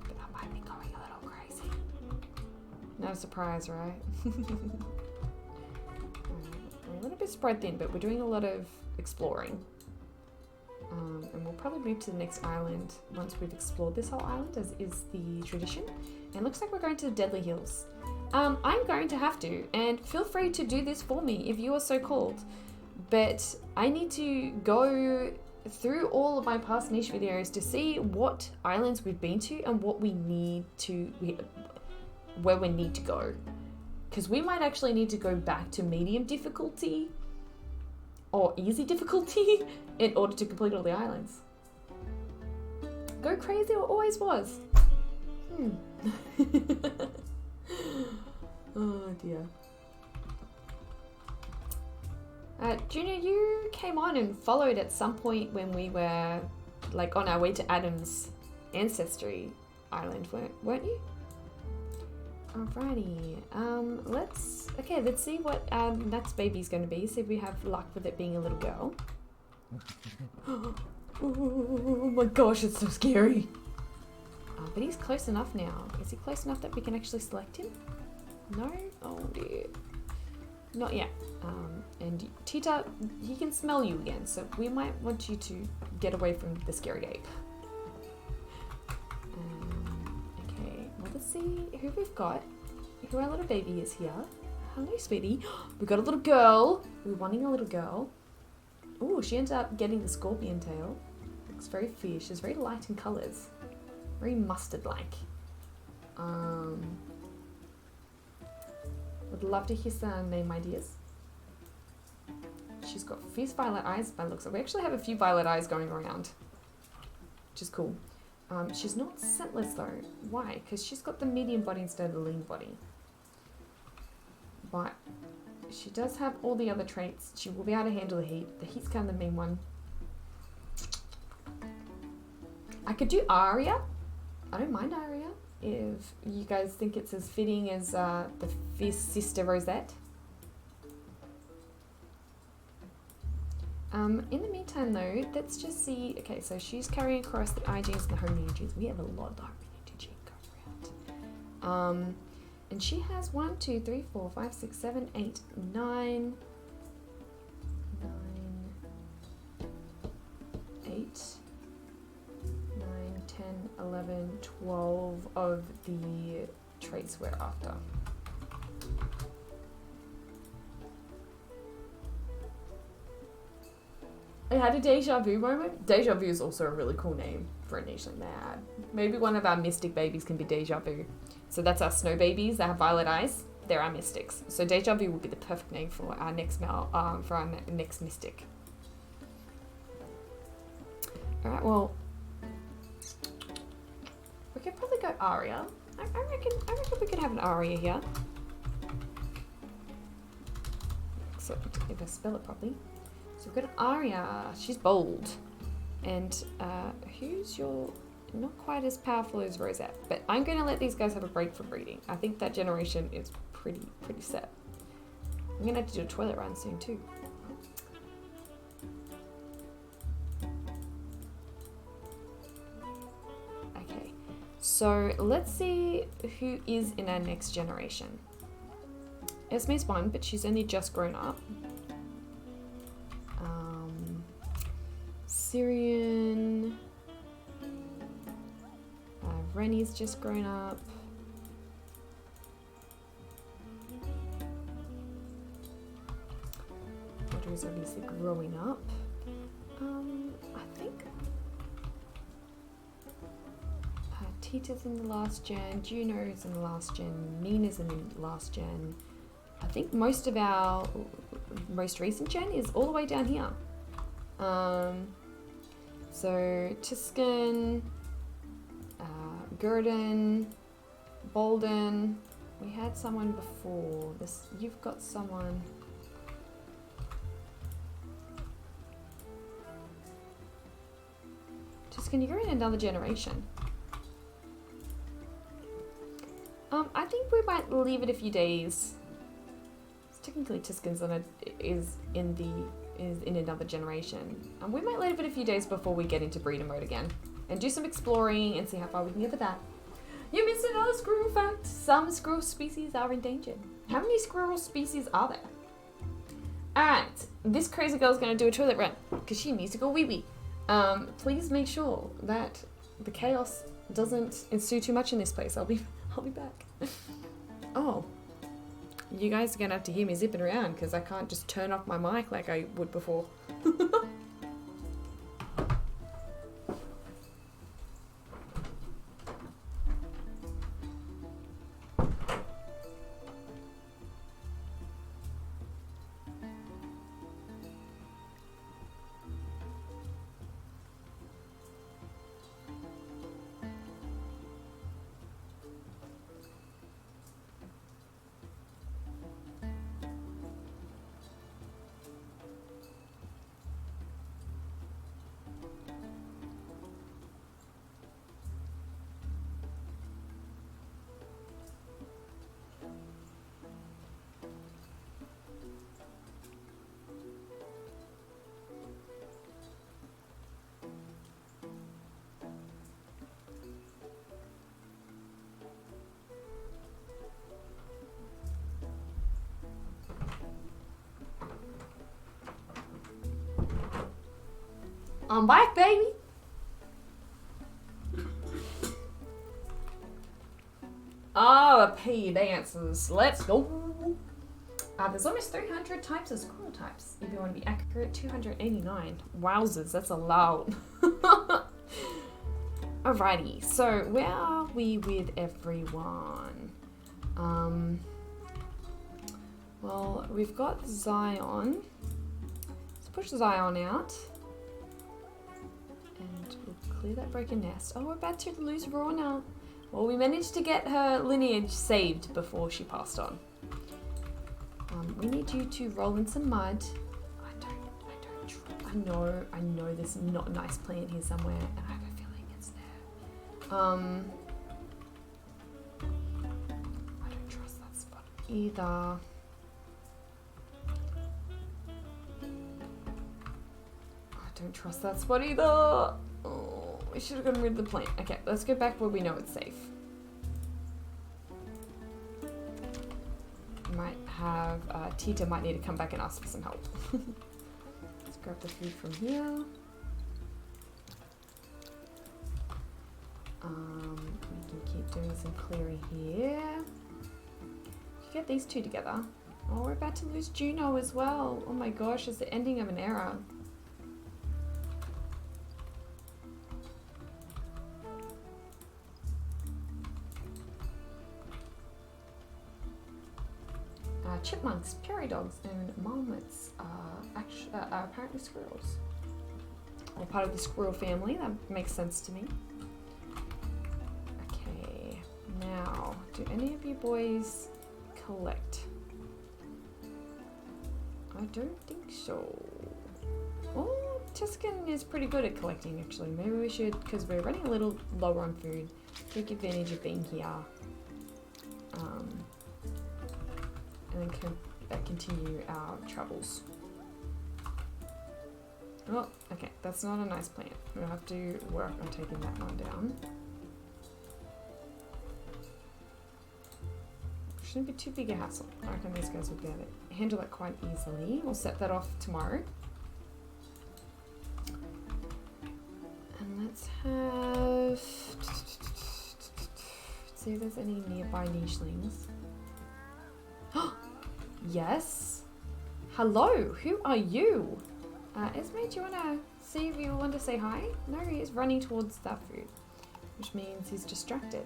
But that might be going a little crazy. No surprise, right? We're a little bit spread thin, but we're doing a lot of exploring. And we'll probably move to the next island once we've explored this whole island, as is the tradition. And it looks like we're going to the Deadly Hills. I'm going to have to, and feel free to do this for me if you are so called. but I need to go through all of my past niche videos to see what islands we've been to and what where we need to go. Because we might actually need to go back to medium difficulty or easy difficulty in order to complete all the islands. Go crazy or always was. Oh dear. Junior, you came on and followed at some point when we were like on our way to Adam's ancestry island, weren't you? Alrighty. Let's see what Nat's baby's going to be. See if we have luck with it being a little girl. Oh my gosh, it's so scary. But he's close enough now. Is he close enough that we can actually select him? No? Oh dear. Not yet. And Tita, he can smell you again, so we might want you to get away from the scary ape. Okay, well, let's see who we've got. Who our little baby is here. Hello, sweetie. We've got a little girl. We're wanting a little girl. Oh, she ended up getting the scorpion tail. Looks very fierce. She's very light in colours. Very mustard-like. Would love to hear some name ideas. She's got fierce violet eyes by the looks of it. We actually have a few violet eyes going around, which is cool. She's not scentless though. Why? Because she's got the medium body instead of the lean body. But she does have all the other traits. She will be able to handle the heat. The heat's kind of the main one. I could do Aria. I don't mind Aria if you guys think it's as fitting as the fierce sister Rosette. In the meantime though, let's just see. Okay, so she's carrying across the eye genes and the home genes. We have a lot of the home genes going around. And she has 1, 2, 3, 4, 5, 6, 7, 8, 9, 8, 9, 10, 11, 12 of the traits we're after. I had a deja vu moment. Deja vu is also a really cool name for a niche like that. Maybe one of our mystic babies can be deja vu. So that's our snow babies that have violet eyes. They're our mystics. So deja vu would be the perfect name for our next next mystic. All right. Well, we could probably go Aria. I reckon we could have an Aria here. So if I spell it properly. So we've got an Aria. She's bold. And who's your... Not quite as powerful as Rosette. But I'm going to let these guys have a break for breeding. I think that generation is pretty set. I'm going to have to do a toilet run soon too. Okay. So let's see who is in our next generation. Esme's one, but she's only just grown up. Syrian. Rennie's just grown up. Audrey's obviously growing up. I think Tita's in the last gen, Juno's in the last gen, Nina's in the last gen. I think most of our most recent gen is all the way down here. So Tuscan, Gurdon, Bolden. We had someone before this. You've got someone. Tuscan, you're in another generation. I think we might leave it a few days. Technically, Tuscan's is in another generation. We might leave it a few days before we get into breeder mode again. And do some exploring and see how far we can get with that. You missed another squirrel fact. Some squirrel species are endangered. How many squirrel species are there? Alright, this crazy girl's gonna do a toilet run because she needs to go wee-wee. Please make sure that the chaos doesn't ensue too much in this place. I'll be back. Oh. you guys are going to have to hear me zipping around because I can't just turn off my mic like I would before. I'm back, baby. Oh, P dances. Let's go. There's almost 300 types of squirrel types. If you want to be accurate, 289. Wowzers, that's a lot. Alrighty, so where are we with everyone? Well, we've got Zion. Let's push Zion out. And we'll clear that broken nest. Oh, we're about to lose Raw now. Well, we managed to get her lineage saved before she passed on. We need you to roll in some mud. I know there's not a nice plant here somewhere, and I have a feeling it's there. I don't trust that spot either. Don't trust that spot either. Oh, we should have gotten rid of the plant. Okay, let's go back where we know it's safe. Might have, Tita might need to come back and ask for some help. Let's grab the food from here. We can keep doing some clearing here. Get these two together. Oh, we're about to lose Juno as well. Oh my gosh, it's the ending of an era. Chipmunks, prairie dogs, and marmots are apparently squirrels. Or part of the squirrel family. That makes sense to me. Okay, now, do any of you boys collect? I don't think so. Oh, Tuscan is pretty good at collecting, actually. Maybe we should, because we're running a little lower on food, take advantage of being here. And then continue our travels. Oh, okay, that's not a nice plan. We'll have to work on taking that one down. Shouldn't be too big a hassle. I reckon these guys will be able to handle it quite easily. We'll set that off tomorrow. And let's have... see if there's any nearby nichelings. Yes. Hello, who are you? Esme, do you want to see if you want to say hi? No, he is running towards that food, which means he's distracted.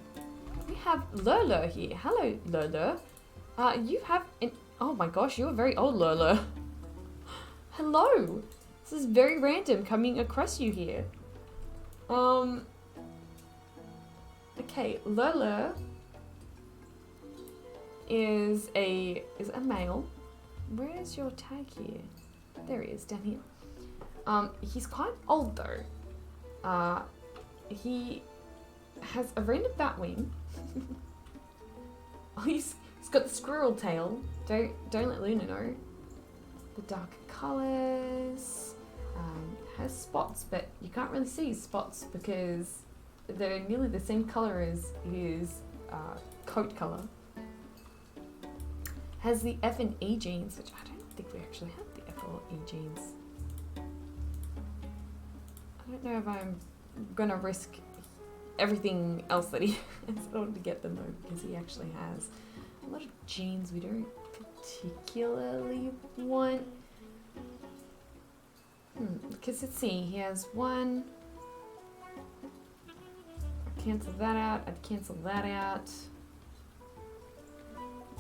We have Lurlur here. Hello, Lurlur. You have an... oh my gosh, you're very old, Lurlur. Hello. This is very random coming across you here. Okay, Lurlur is a male. Where is your tag here? There he is, down here. He's quite old though. He has a random bat wing. Oh, he's got the squirrel tail. Don't let Luna know. The dark colours. Has spots, but you can't really see his spots because they're nearly the same colour as his coat colour. Has the F and E genes, which I don't think we actually have the F or E genes. I don't know if I'm gonna risk everything else that he has in order to get them though, because he actually has a lot of genes we don't particularly want. Because let's see, he has one. I'd cancel that out. I'd cancel that out.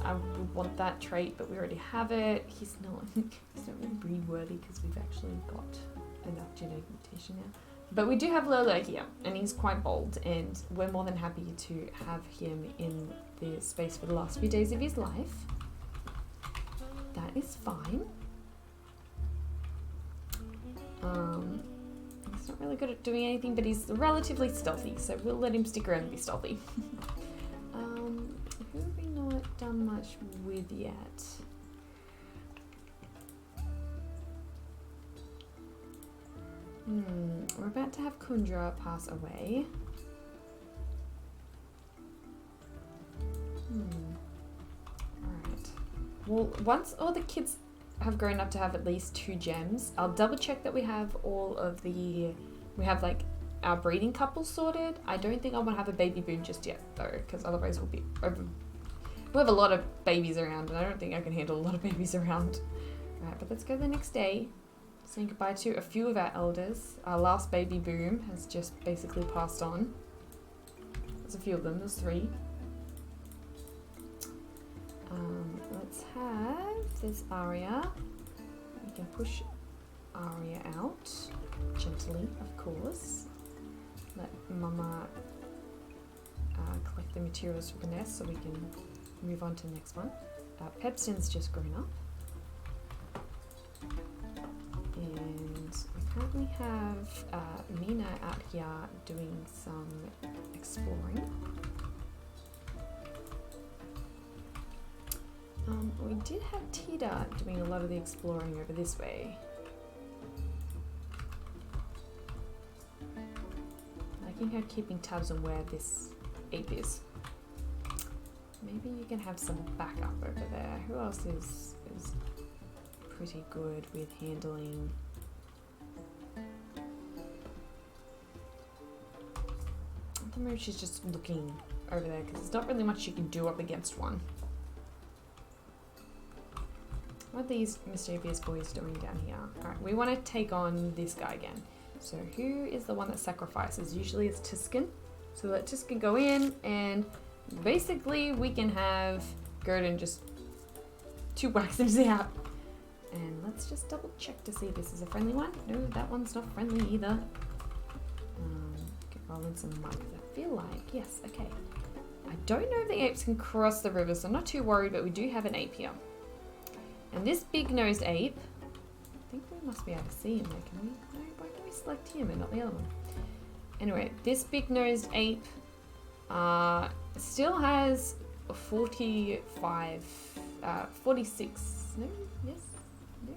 I would want that trait, but we already have it. He's not really breed worthy because we've actually got enough genetic mutation now. But we do have Lolo here, and he's quite old, and we're more than happy to have him in the space for the last few days of his life. That is fine. He's not really good at doing anything, but he's relatively stealthy, so we'll let him stick around and be stealthy. Who have we not done much with yet? We're about to have Kundra pass away. Alright. Well, once all the kids have grown up to have at least 2 gems, I'll double check that we have all of the... We have like our breeding couples sorted. I don't think I want to have a baby boom just yet though, because otherwise we'll be over... We have a lot of babies around, and I don't think I can handle a lot of babies around. Alright, but let's go the next day. Saying goodbye to a few of our elders. Our last baby boom has just basically passed on. There's a few of them, there's 3. Let's have this Aria. We can push Aria out gently, of course. Let Mama collect the materials for the nest so we can move on to the next one. Pepsin's just grown up. And we currently have Mina out here doing some exploring. We did have Tita doing a lot of the exploring over this way. Liking her keeping tabs on where this ape is. Maybe you can have some backup over there. Who else is pretty good with handling? At the moment she's just looking over there because there's not really much you can do up against one. What are these mischievous boys doing down here? Alright, we want to take on this guy again. So who is the one that sacrifices? Usually it's Tiskin. So let Tiskin go in, and basically we can have Gurdon just 2 whacks him out. And let's just double check to see if this is a friendly one. No, that one's not friendly either. Could roll in some mud. I feel like, yes, okay. I don't know if the apes can cross the river, so I'm not too worried, but we do have an ape here. And this big-nosed ape, I think we must be able to see him there, can we? No, why can we select him and not the other one? Anyway, this big-nosed ape still has 46, no, yes, no.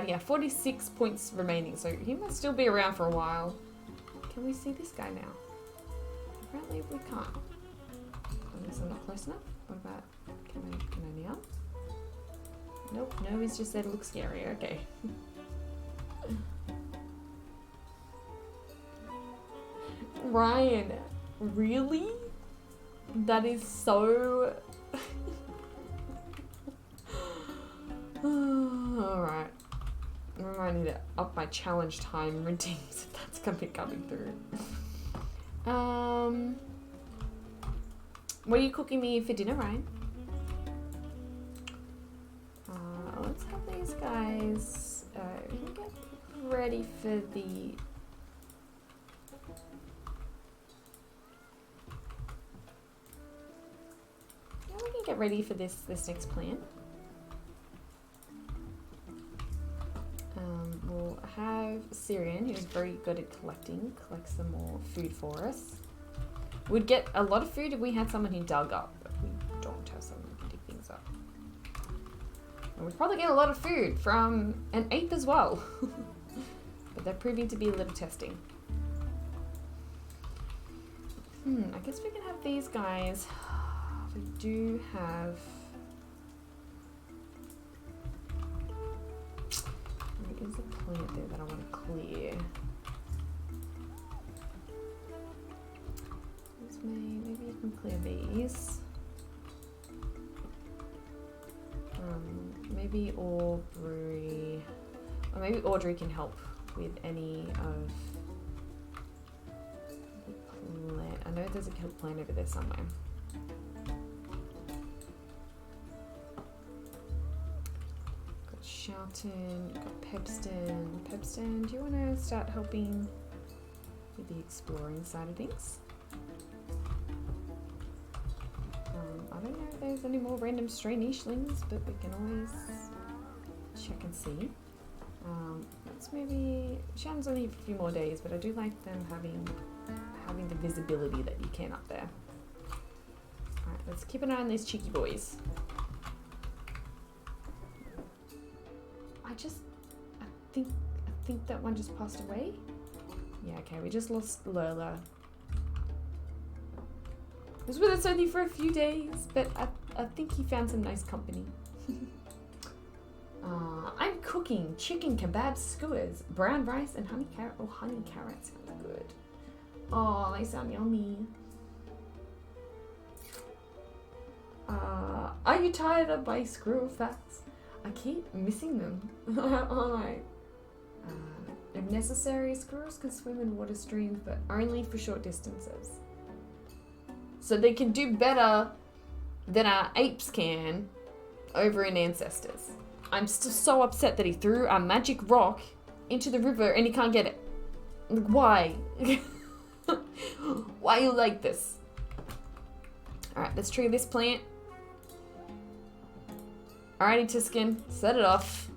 Yeah, 46 points remaining, so he must still be around for a while. Can we see this guy now? Apparently we can't. Unless I'm not close enough. What about, can I now? Nope, no, he's just there to look scary, okay. Ryan, really? That is so... Alright. I need to up my challenge time redeems if that's gonna be coming through. What are you cooking me for dinner, Ryan? Let's have these guys we can get ready for the... Yeah, we can get ready for this next plan. We'll have Syrian, who's very good at collecting, collect some more food for us. We'd get a lot of food if we had someone who dug up, but we don't have someone who can dig things up. And we'd probably get a lot of food from an ape as well. But they're proving to be a little testing. I guess we can have these guys. We do have... There is a plant there that I want to clear. Maybe you can clear these. maybe Aubrey, or maybe Audrey can help with any of the plan. I know there's a plan over there somewhere. Got Shelton, got Pepston. Pepston, do you want to start helping with the exploring side of things? I don't know if there's any more random stray nichelings, but we can always check and see. Let's maybe, Shannon's only a few more days, but I do like them having the visibility that you can up there. Alright, let's keep an eye on these cheeky boys. I think that one just passed away. Yeah, okay, we just lost Lola. It was with us only for a few days, but I think he found some nice company. I'm cooking chicken kebab skewers, brown rice, and honey carrot. Oh, honey carrot sounds good. Oh, they sound yummy. Are you tired of my squirrel facts? I keep missing them. If necessary, squirrels can swim in water streams, but only for short distances. So they can do better than our apes can over in Ancestors. I'm still so upset that he threw a magic rock into the river and he can't get it. Like, why? Why you like this? Alright, let's tree this plant. Alrighty, Tiskin, set it off.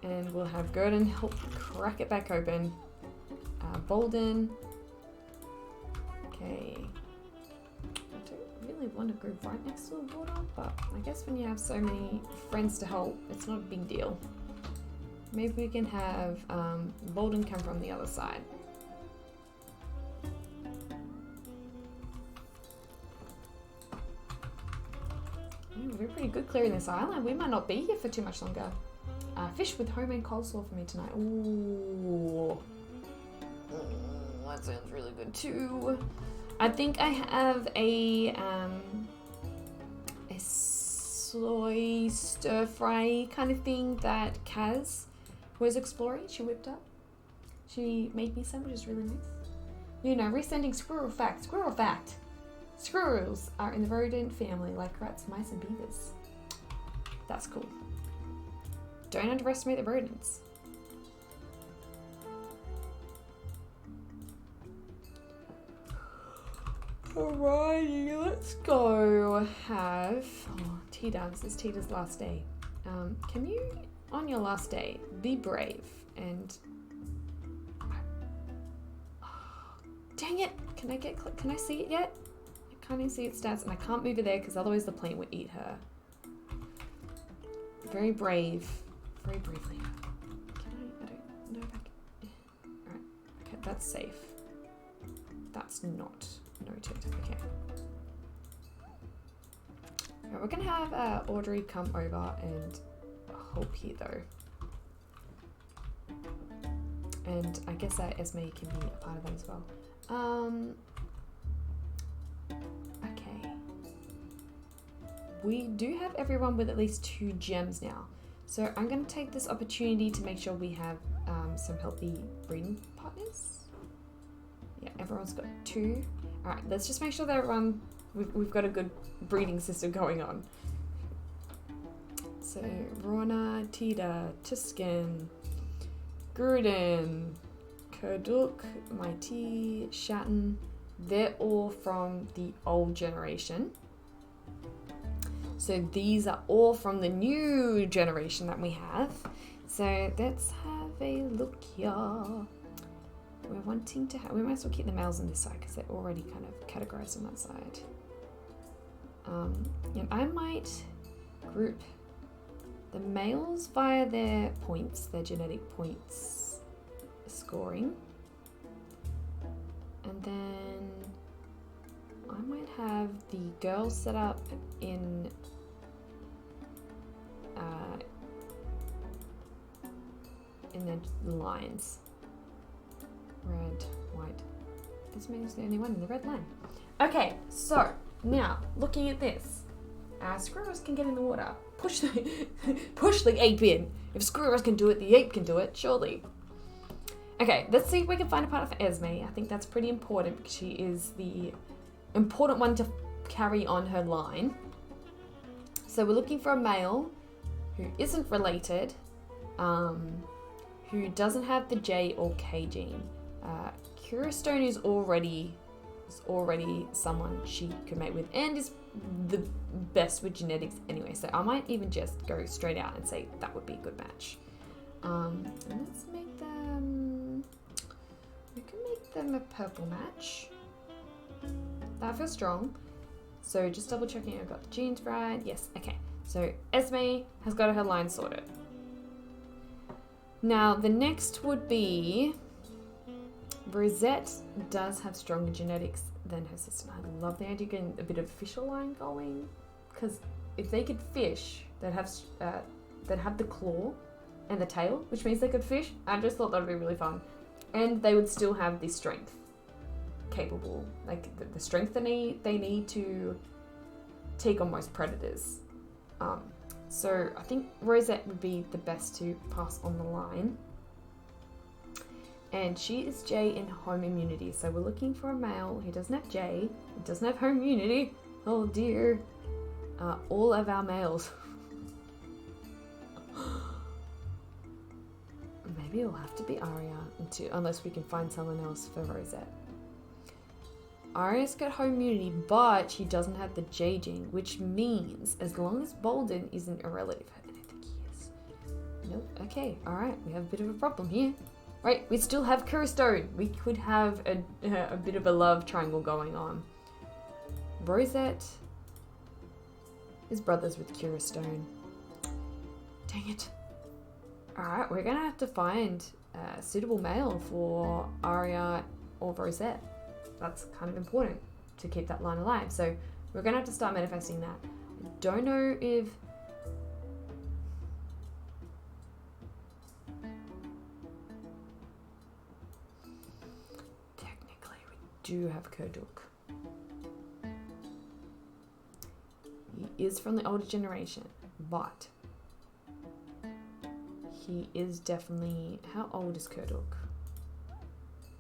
And we'll have Gurdon help crack it back open. Bolden. Okay. I don't really want to go right next to the water, but I guess when you have so many friends to help, it's not a big deal. Maybe we can have Bolden come from the other side. We're pretty good clearing this island. We might not be here for too much longer. Fish with homemade coleslaw for me tonight. Ooh. That sounds really good too. I think I have a soy stir fry kind of thing that Kaz was exploring. She whipped up. She made me some, which is really nice. You know, resending squirrel fact. Squirrel fact. Squirrels are in the rodent family like rats, mice, and beavers. That's cool. Don't underestimate the rodents. Alrighty, let's go have... Oh, Tita, this is Tita's last day. Can you, on your last day, be brave and... Oh, dang it! Can I see it yet? I can't even see its stats, and I can't move it there because otherwise the plane would eat her. Very brave. Very bravely. I don't know if I can... Alright, okay, that's safe. That's not noted, okay. Alright, we're gonna have Audrey come over and help here though. And I guess Esme can be a part of that as well. Okay. We do have everyone with at least 2 gems now. So I'm going to take this opportunity to make sure we have some healthy breeding partners. Yeah, everyone's got 2. Alright, let's just make sure that everyone, we've got a good breeding system going on. So, Rona, Tita, Tuscan, Gruden, Kerduk, Mighty, Shatton, they're all from the old generation. So these are all from the new generation that we have. So let's have a look here. We're wanting to have, we might as well keep the males on this side because they're already kind of categorized on that side. And I might group the males via their points, their genetic points scoring. And then I might have the girls set up in the lines. Red, white. This means the only one in the red line. Okay, so now looking at this, Squirrels can get in the water. Push the ape in. If squirrels can do it, the ape can do it, surely. Okay, let's see if we can find a partner for Esme. I think that's pretty important because she is the important one to carry on her line. So we're looking for a male who isn't related, who doesn't have the J or K gene. Curistone is already someone she could mate with and is the best with genetics anyway. So I might even just go straight out and say that would be a good match. And let's make them... We can make them a purple match. That feels strong. So just double checking I've got the genes right. Yes, okay. So Esme has got her line sorted. Now the next would be... Rosette does have stronger genetics than her sister. I love the idea of getting a bit of official line going. Because if they could fish, they'd have the claw and the tail, which means they could fish. I just thought that would be really fun. And they would still have the strength capable, like the strength they need to take on most predators. So I think Rosette would be the best to pass on the line. And she is J in home immunity. So we're looking for a male who doesn't have J, who doesn't have home immunity. Oh dear. All of our males. Maybe it'll have to be Aria, unless we can find someone else for Rosette. Aria's got home immunity, but she doesn't have the J gene, which means as long as Bolden isn't a relative, I don't think he is. Nope. Okay. All right. We have a bit of a problem here. Right. We still have Curistone. We could have a bit of a love triangle going on. Rosette is brothers with Curistone. Dang it. Alright, we're going to have to find a suitable male for Aria or Rosette. That's kind of important to keep that line alive. So we're going to have to start manifesting that. I don't know if... Technically, we do have Kerduk. He is from the older generation, but... He is definitely... How old is Kerduk?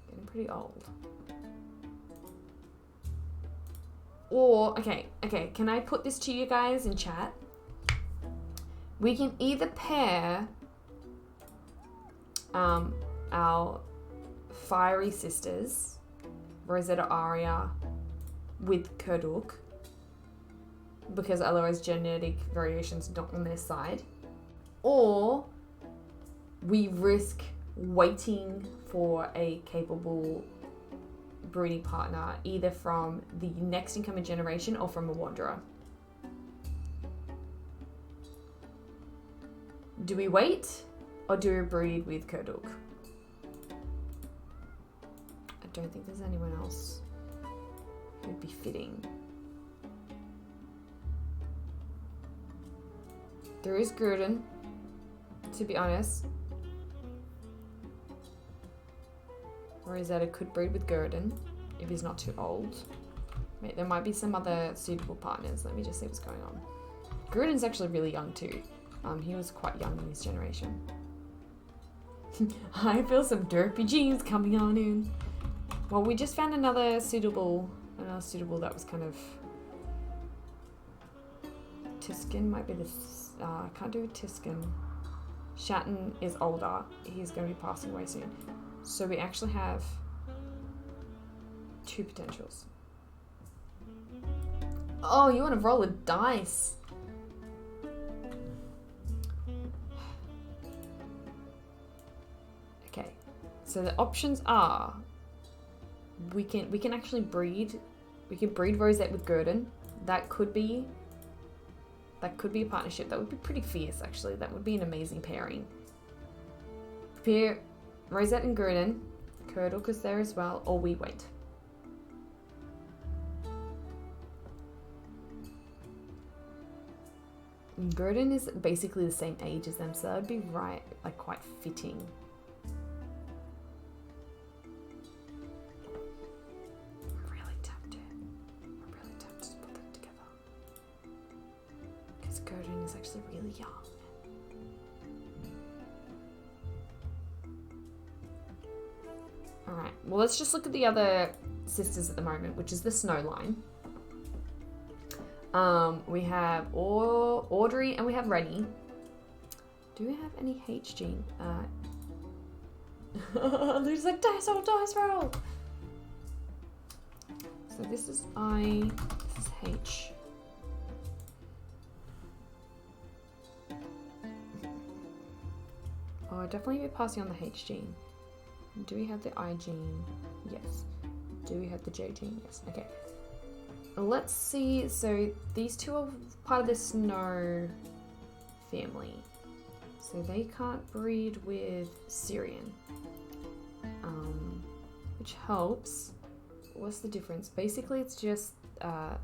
Getting pretty old. Or, okay, can I put this to you guys in chat? We can either pair our fiery sisters, Rosetta Aria, with Kerduk, because otherwise genetic variation's not on their side. Or we risk waiting for a capable breeding partner, either from the next incoming generation or from a wanderer. Do we wait or do we breed with Kerduk? I don't think there's anyone else who'd be fitting. There is Gruden, to be honest. Rosetta could breed with Gurdon if he's not too old. Wait, there might be some other suitable partners. Let me just see what's going on. Gurdon's actually really young too. He was quite young in his generation. I feel some derpy genes coming on in. Well, we just found another suitable that was kind of... Tiskin might be this... can't do Tiskin. Shatton is older. He's going to be passing away soon. So we actually have two potentials. Oh, you want to roll a dice? Okay. So the options are we can actually breed. We can breed Rosette with Gurdon. That could be a partnership. That would be pretty fierce actually. That would be an amazing pairing. Pair Rosette and Gurdon. Kerduk is there as well, or we wait. Gurdon is basically the same age as them, so that would be right, like quite fitting. I'm really tempted to put them together. actually really young. Alright, well let's just look at the other sisters at the moment, which is the snow line. We have Audrey and we have Rennie. Do we have any H gene? Lucy's like, dice roll! So this is I, this is H. Oh, I'd definitely be passing on the H gene. Do we have the I gene? Yes. Do we have the J gene? Yes. Okay. Let's see. So these two are part of the snow family. So they can't breed with Syrian. Which helps. What's the difference? Basically, it's just none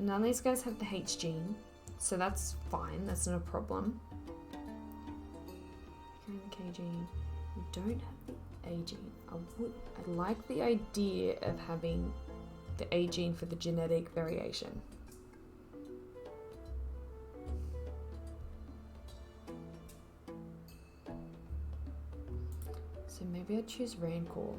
of these guys have the H gene, so that's fine. That's not a problem. Carrying the K gene. We don't have the A gene. I like the idea of having the A gene for the genetic variation. So maybe I'd choose Rancor.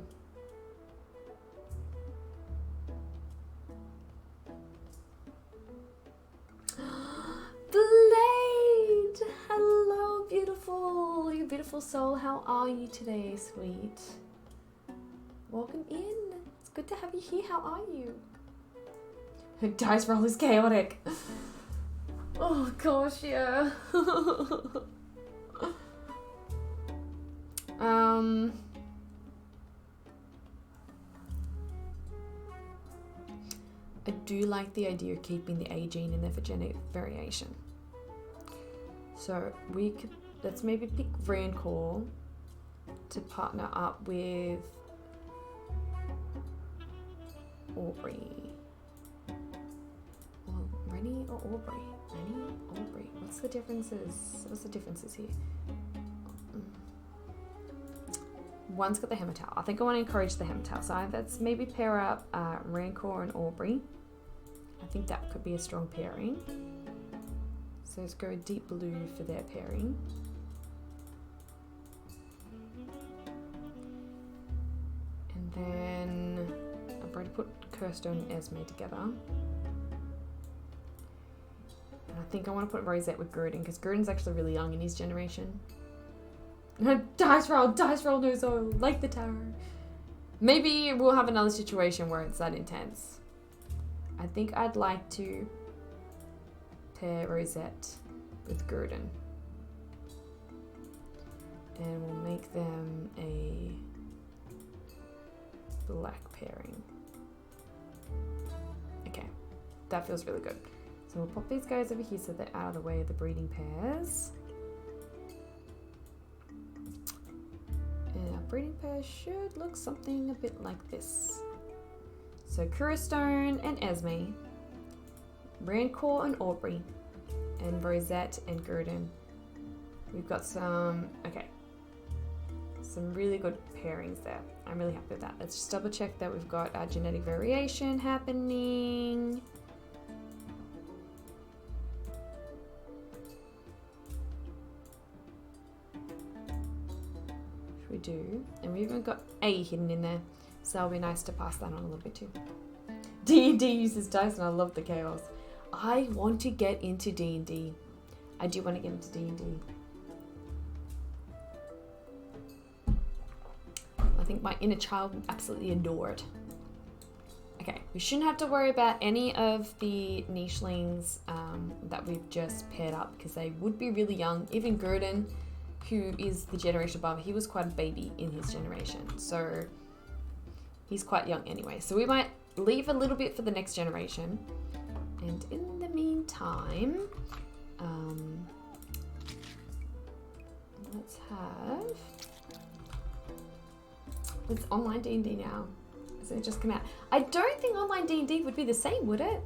Blade! Hello, beautiful! You beautiful soul, how are you today, sweet? Welcome in. It's good to have you here. How are you? Dice roll is chaotic. Oh gosh, yeah. I do like the idea of keeping the A gene in there for genetic variation. So we could, let's maybe pick Rancor to partner up with Aubrey. Well, Rennie or Aubrey? Rennie or Aubrey? What's the differences here? One's got the Hematau. I think I want to encourage the Hematau. So let's maybe pair up Rancor and Aubrey. I think that could be a strong pairing. So let's go deep blue for their pairing. And then I've already put Kirsten and Esme together. And I think I want to put Rosette with Gruden because Gruden's actually really young in his generation. Dice roll, no soul, like the tarot. Maybe we'll have another situation where it's that intense. I think I'd like to pair Rosette with Gruden. And we'll make them a black pairing. Okay, that feels really good. So we'll pop these guys over here so they're out of the way of the breeding pairs. And our breeding pair should look something a bit like this. So Curastone and Esme, Rancor and Aubrey, and Rosette and Gruden. We've got some really good pairings there. I'm really happy with that. Let's just double check that we've got our genetic variation happening. We do, and we even got A hidden in there, so it'll be nice to pass that on a little bit too. D&D uses dice and I love the chaos. I want to get into D&D. I do want to get into D&D. I think my inner child would absolutely adore it. Okay, we shouldn't have to worry about any of the nichelings that we've just paired up because they would be really young. Even Gruden, who is the generation above, he was quite a baby in his generation, so he's quite young anyway. So we might leave a little bit for the next generation, and in the meantime, let's have, it's online D&D now, so it just come out. I don't think online D&D would be the same, would it?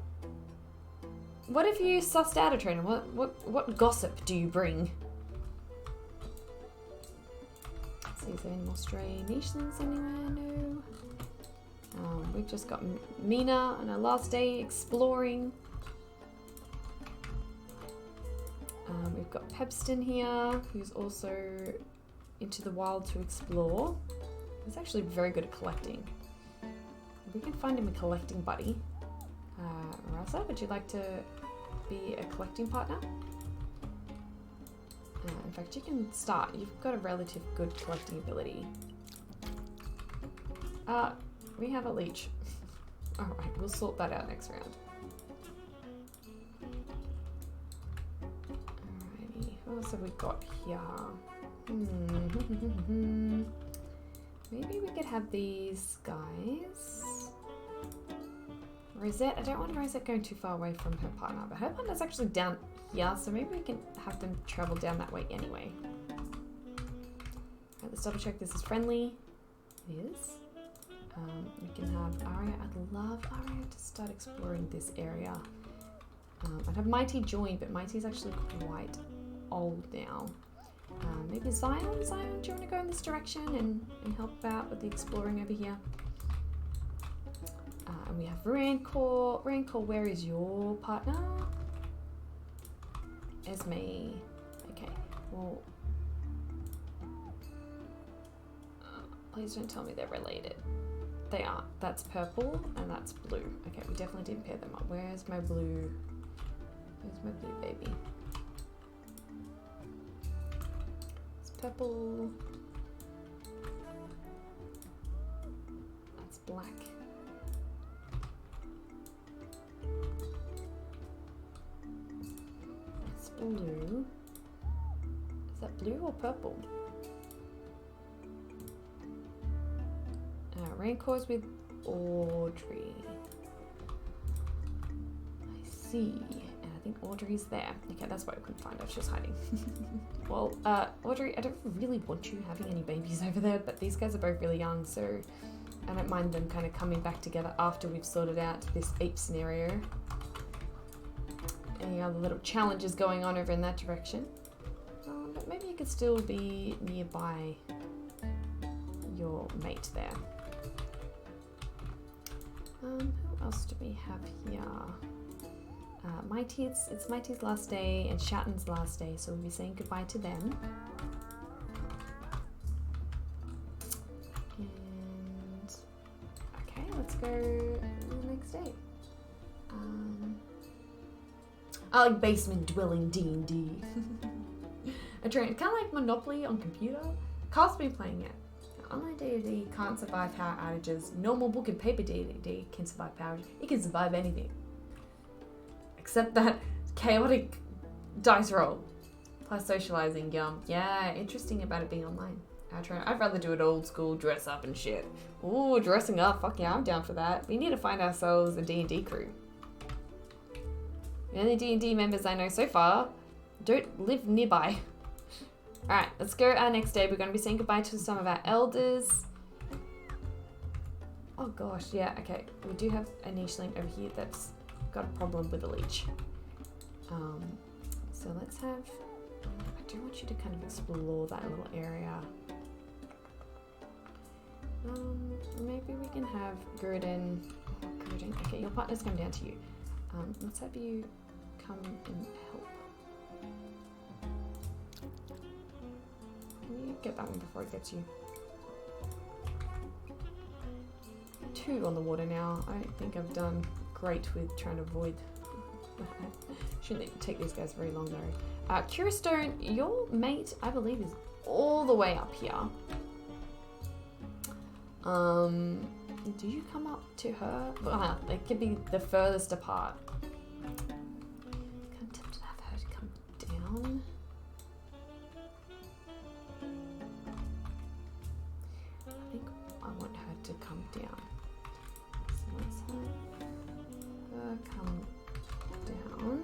What if you sussed out a trainer? What gossip do you bring? Is there any more stray nichelings anywhere? No. We've just got Mina on our last day exploring. We've got Pebston here, who's also into the wild to explore. He's actually very good at collecting. We can find him a collecting buddy. Rasa, would you like to be a collecting partner? In fact, you can start. You've got a relative good collecting ability. We have a leech. Alright, we'll sort that out next round. Alrighty, what else have we got here? Maybe we could have these guys. Rosette, I don't want Rosette going too far away from her partner, but her partner's actually down here, so maybe we can have them travel down that way anyway. Alright, let's double check this is friendly. It is. We can have Aria. I'd love Aria to start exploring this area. I'd have Mighty join, but Mighty's actually quite old now. Maybe Zion? Zion, do you want to go in this direction and help out with the exploring over here? And we have Rancor. Rancor, where is your partner? Esme. Okay, well... please don't tell me they're related. They aren't. That's purple and that's blue. Okay, we definitely didn't pair them up. Where's my blue? Where's my blue baby? It's purple. That's black. That's blue. Is that blue or purple? Rancor's with Audrey. I see. And I think Audrey's there. Okay, that's why I couldn't find her. She was hiding. Well, Audrey, I don't really want you having any babies over there, but these guys are both really young, so I don't mind them kind of coming back together after we've sorted out this ape scenario. Any other little challenges going on over in that direction. But maybe you could still be nearby your mate there. Who else do we have here? It's Mighty's last day and Shatton's last day, so we'll be saying goodbye to them. And okay, let's go to the next day. I like basement dwelling D&D. I train kind of like Monopoly on computer. Carl's been playing it. Online D&D can't survive power outages. Normal book and paper D&D can survive power outages. It can survive anything. Except that chaotic dice roll. Plus socializing, yum. Yeah, interesting about it being online. I'd rather do it old school, dress up and shit. Ooh, dressing up. Fuck yeah, I'm down for that. We need to find ourselves a D&D crew. The only D&D members I know so far don't live nearby. Alright, let's go our next day. We're going to be saying goodbye to some of our elders. Oh gosh, yeah, okay. We do have a nicheling over here that's got a problem with a leech. So let's have... I do want you to kind of explore that little area. Maybe we can have Gurdon. Oh, Gurdon. Okay, your partner's come down to you. Let's have you come and help. Can you get that one before it gets you? 2 on the water now. I don't think I've done great with trying to avoid. Shouldn't take these guys very long though. Curistone, your mate, I believe, is all the way up here. Do you come up to her? Well, they could be the furthest apart. I'm tempted to have her to come down. I think I want her to come down. So let's have her come down.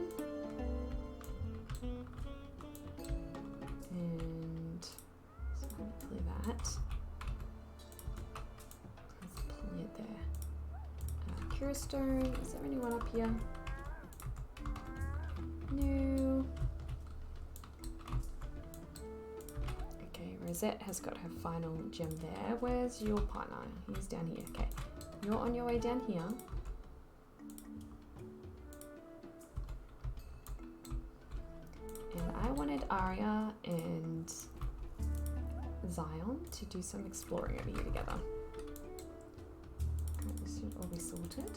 And so hopefully that. Curistone, is there anyone up here? No. Okay, Rosette has got her final gem there. Where's your partner? He's down here. Okay, you're on your way down here. And I wanted Arya and Zion to do some exploring over here together. Okay, this should all be sorted.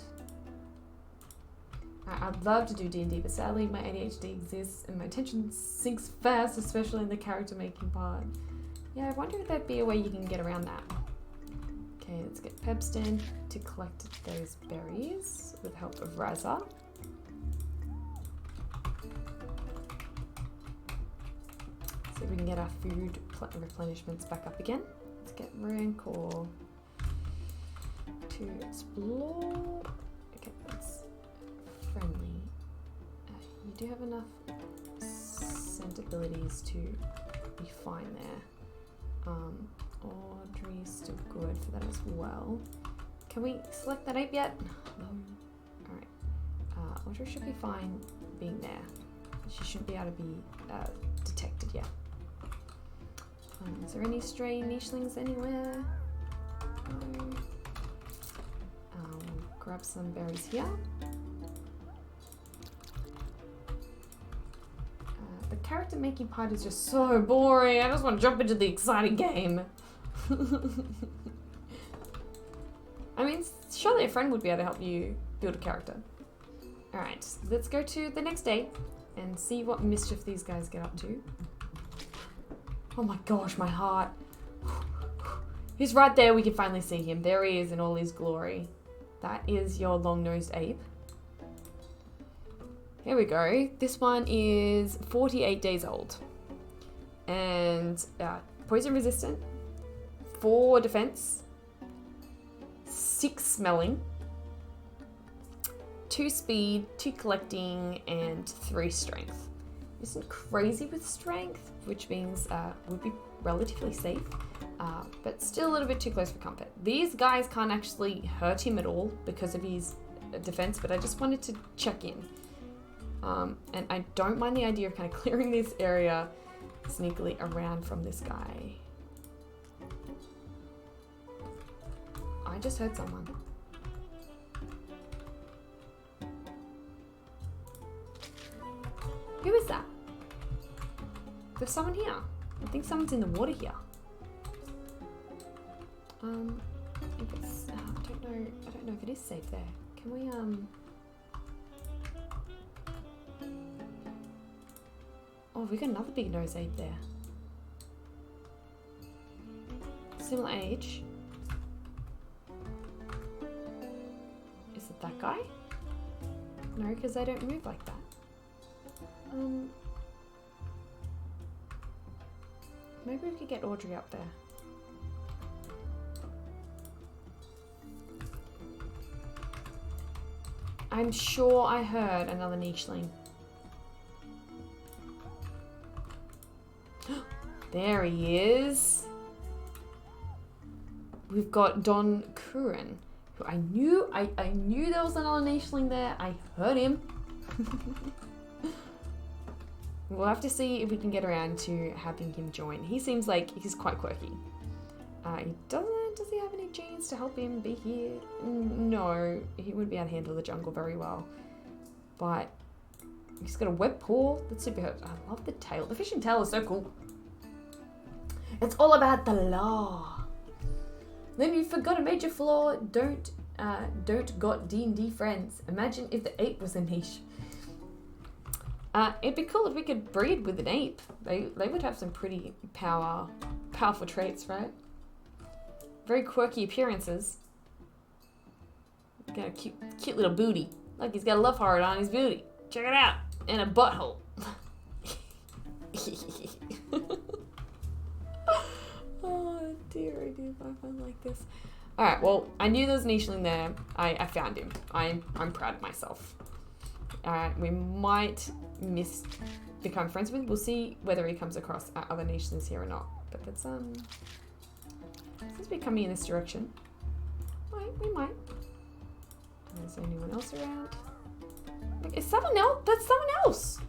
I'd love to do D&D, but sadly my ADHD exists and my attention sinks fast, especially in the character making part. Yeah, I wonder if there'd be a way you can get around that. Okay, let's get Pebston to collect those berries with the help of Raza. See if we can get our food replenishments back up again. Let's get Rancor to explore. Okay, that's friendly. You do have enough scent abilities to be fine there. Audrey's still good for that as well. Can we select that ape yet? No. Alright. Audrey should be fine being there. She shouldn't be able to be detected yet. Is there any stray nichelings anywhere? No. We'll grab some berries here. The character making part is just so boring. I just want to jump into the exciting game. I mean, surely a friend would be able to help you build a character. Alright, let's go to the next day and see what mischief these guys get up to. Oh my gosh, my heart. He's right there, we can finally see him. There he is in all his glory. That is your long-nosed ape. Here we go. This one is 48 days old. And poison resistant, 4 defense, 6 smelling, 2 speed, 2 collecting, and 3 strength. Isn't crazy with strength, which means would be relatively safe, but still a little bit too close for comfort. These guys can't actually hurt him at all because of his defense, but I just wanted to check in. And I don't mind the idea of kind of clearing this area sneakily around from this guy. I just heard someone. Who is that? There's someone here. I think someone's in the water here. I guess, I don't know if it is safe there. Can we, Oh, we got another big nose ape there. Similar age. Is it that guy? No, because they don't move like that. Maybe we could get Audrey up there. I'm sure I heard another nicheling. There he is. We've got Don Curran, who I knew there was another nicheling there. I heard him. We'll have to see if we can get around to having him join. He seems like he's quite quirky. Does he have any genes to help him be here? No, he wouldn't be able to handle the jungle very well. But he's got a web paw. That's super hurt. I love the tail. The fishing tail is so cool. It's all about the law. Then you forgot a major flaw. Don't got D&D friends. Imagine if the ape was a niche. It'd be cool if we could breed with an ape. They would have some pretty powerful traits, right? Very quirky appearances. Got a cute little booty. Like he's got a love heart on his booty. Check it out. And a butthole. Oh dear, I do find fun like this. Alright, well, I knew there was an nicheling there. I found him. I'm proud of myself. We might become friends with. We'll see whether he comes across other nichelings here or not. But that's seems to be coming in this direction. We might. Is there anyone else around? Like, is someone else? That's someone else.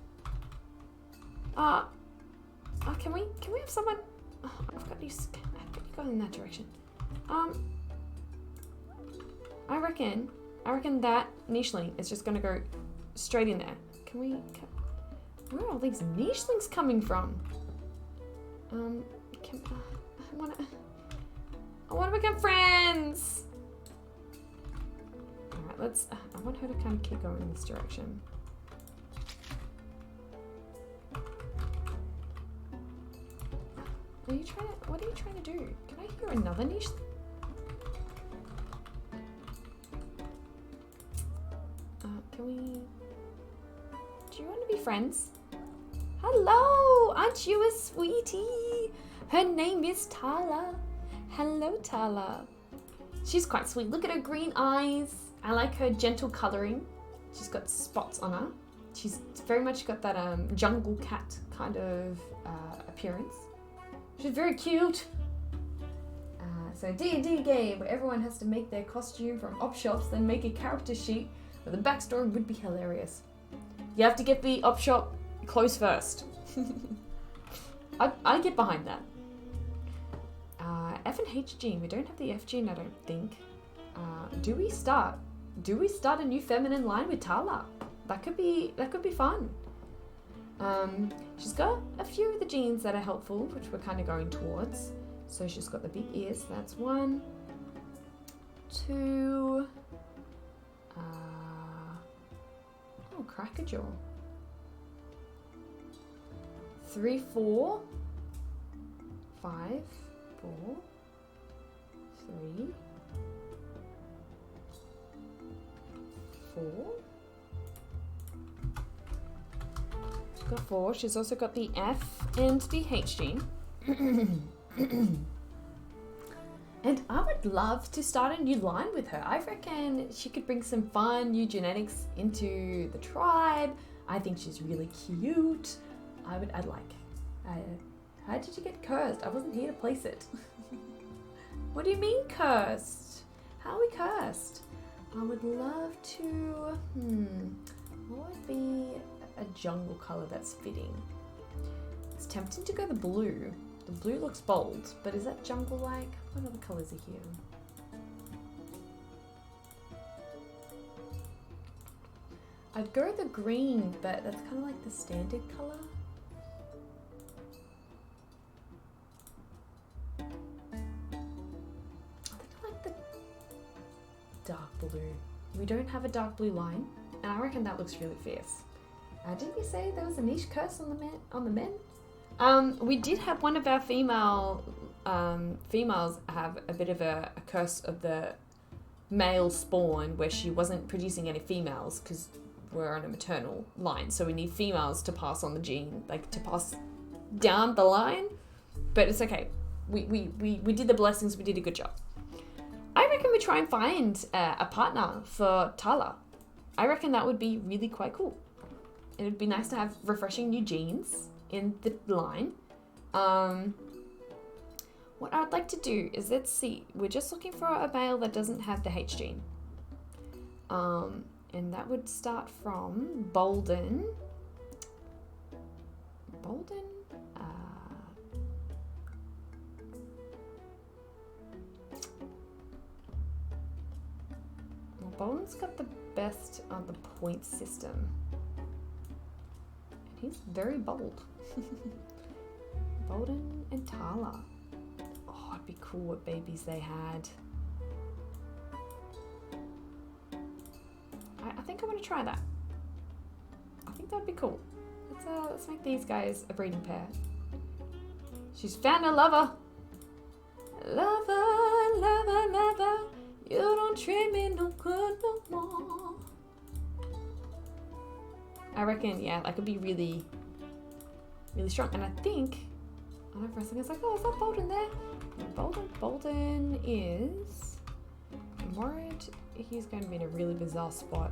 Can we have someone? Oh, I've got you going in that direction. I reckon that nicheling is just gonna go straight in there. Can we? Where are all these nichelings coming from? I wanna become friends! Alright, I want her to kind of keep going in this direction. What are you trying to do? Can I hear another niche? Do you want to be friends? Hello! Aren't you a sweetie? Her name is Tala. Hello, Tala. She's quite sweet. Look at her green eyes. I like her gentle colouring. She's got spots on her. She's very much got that jungle cat kind of appearance. She's very cute. So D&D game where everyone has to make their costume from op shops, then make a character sheet with a backstory would be hilarious. You have to get the op shop clothes first. I get behind that. F and H gene. We don't have the F gene, I don't think. Do we start a new feminine line with Tala? That could be fun. She's got a few of the genes that are helpful, which we're kind of going towards. So she's got the big ears. That's 1, 2. Crackerjaw. 3, 4, 5, 4, 3, 4. She's got 4. She's also got the F and the H gene. And I would love to start a new line with her. I reckon she could bring some fun new genetics into the tribe. I think she's really cute. I'd like. How did you get cursed? I wasn't here to place it. What do you mean cursed? How are we cursed? I would love to. What would be a jungle color that's fitting? It's tempting to go the blue. The blue looks bold, but is that jungle-like? What other colours are here? I'd go the green, but that's kind of like the standard colour. I think I like the dark blue. We don't have a dark blue line, and I reckon that looks really fierce. Didn't you say there was a niche curse on the men? We did have one of our females have a bit of a curse of the male spawn where she wasn't producing any females because we're on a maternal line, so we need females to pass on the gene, like to pass down the line. But it's okay. We did the blessings. We did a good job. I reckon we try and find a partner for Tala. I reckon that would be really quite cool. It would be nice to have refreshing new genes in the line. What I'd like to do is, let's see, we're just looking for a male that doesn't have the H gene. And that would start from Bolden. Well, Bolden's got the best on the point system. And he's very bold. Bolden and Tala. Oh, it'd be cool what babies they had. I think I want to try that. I think that'd be cool. Let's make these guys a breeding pair. She's found a lover. Lover, lover, lover. You don't treat me no good no more. I reckon, yeah, that could be really, really strong. And I think, I don't know, for a second, it's like, oh, is that Bolden there? No, Bolden is, I'm worried he's going to be in a really bizarre spot.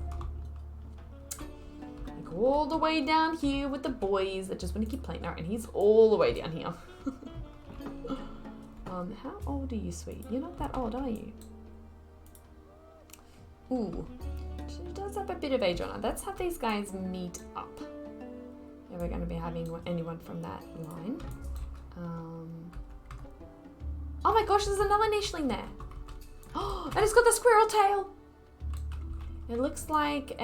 Like all the way down here with the boys that just want to keep playing now, and he's all the way down here. How old are you, sweet? You're not that old, are you? Ooh, she does have a bit of age on her. Let's have these guys meet up. If we're going to be having anyone from that line. Oh my gosh, there's another nicheling there. Oh, and it's got the squirrel tail. It looks like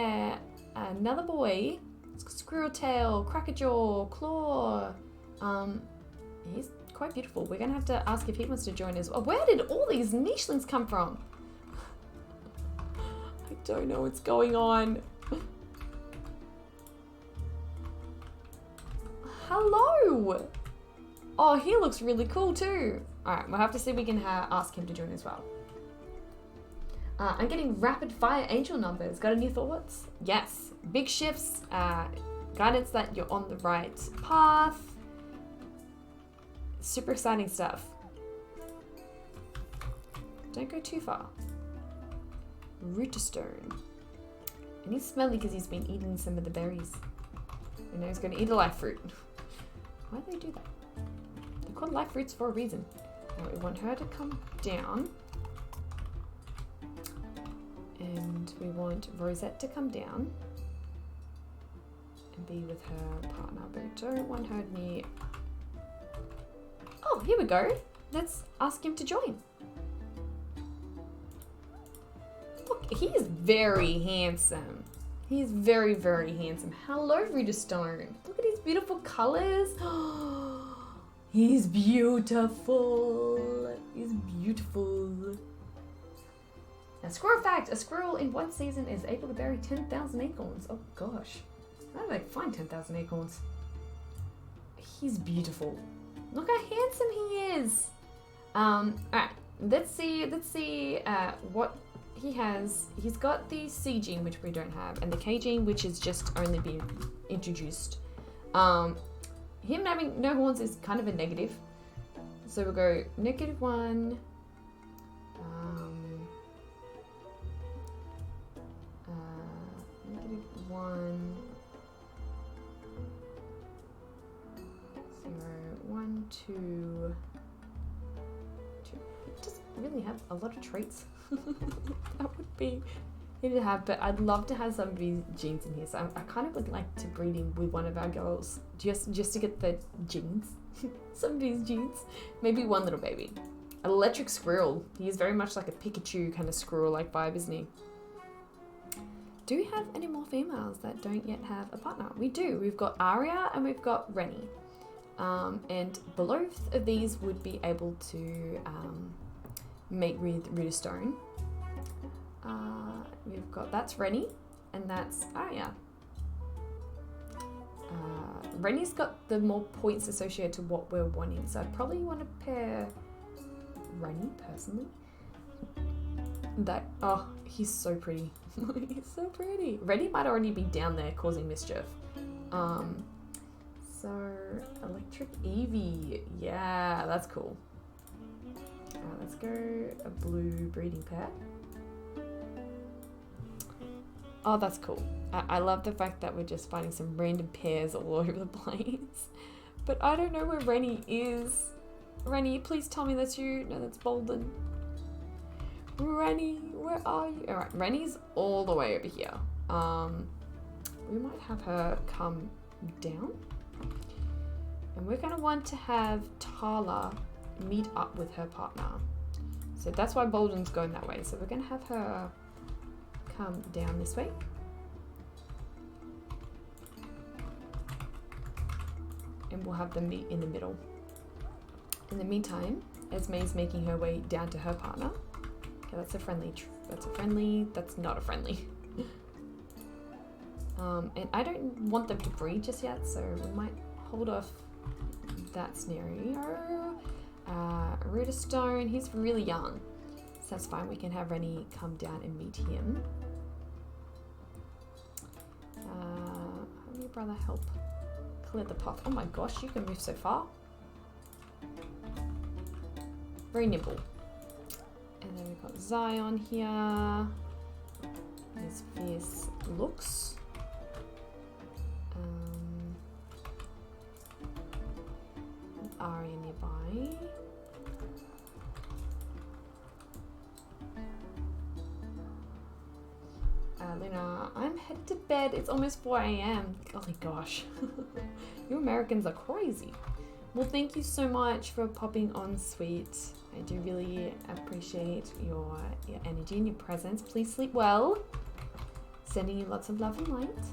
another boy It's got Squirrel Tail, Crackerjaw, Claw. He's quite beautiful. We're gonna have to ask if he wants to join as well. Where did all these nichelings come from? I don't know what's going on. Hello! Oh, he looks really cool too. Alright, we'll have to see if we can ask him to join as well. I'm getting rapid fire angel numbers. Got any thoughts? Yes. Big shifts, guidance that you're on the right path. Super exciting stuff. Don't go too far. Rootstone. And he's smelly because he's been eating some of the berries. And now he's going to eat a life fruit. Why do they do that? They're called life fruits for a reason. Now we want her to come down. And we want Rosette to come down. And be with her partner. But we don't want her near... Oh, here we go. Let's ask him to join. Look, he is very handsome. He is very, very handsome. Hello, Rootstone. Look at his beautiful colors. He's beautiful. He's beautiful. Now, squirrel fact. A squirrel in one season is able to bury 10,000 acorns. Oh, gosh. How do they find 10,000 acorns? He's beautiful. Look how handsome he is. Alright. Let's see what he has. He's got the C gene, which we don't have, and the K gene, which is just only being introduced. Him having no horns is kind of a negative. So we'll go -1. -1. 0, 1, 2, 2. He doesn't really have a lot of traits. That would be him to have, but I'd love to have some of these genes in here. So I kind of would like to breed him with one of our girls, just to get the genes. Some of these genes. Maybe one little baby. An electric squirrel. He is very much like a Pikachu kind of squirrel-like vibe, isn't he? Do we have any more females that don't yet have a partner? We do. We've got Aria and we've got Rennie. And both of these would be able to mate with Rootstone. We've got, that's Rennie and that's Aria. Rennie's got the more points associated to what we're wanting, so I'd probably want to pair Rennie personally. Oh, he's so pretty. He's so pretty. Rennie might already be down there causing mischief. So, Electric Eevee. Yeah, that's cool. Let's go a blue breeding pair. Oh, that's cool. I love the fact that we're just finding some random pairs all over the place. But I don't know where Rennie is. Rennie, please tell me that's you. No, that's Bolden. Rennie, where are you? Alright, Rennie's all the way over here. We might have her come down. And we're going to want to have Tala meet up with her partner. So that's why Bolden's going that way. So we're going to have her come down this way. And we'll have them meet in the middle. In the meantime, Esme's making her way down to her partner. Okay, that's a friendly, that's not a friendly. And I don't want them to breed just yet, so we might hold off that scenario. Rootstone, he's really young, so that's fine. We can have Rennie come down and meet him. How do your brother help clear the path? Oh my gosh, you can move so far. Very nimble. And then we've got Zion here. His fierce looks. Aria nearby. Luna, I'm headed to bed. It's almost 4 a.m. Golly gosh. You Americans are crazy. Well, thank you so much for popping on, sweet. I do really appreciate your energy and your presence. Please sleep well. Sending you lots of love and light.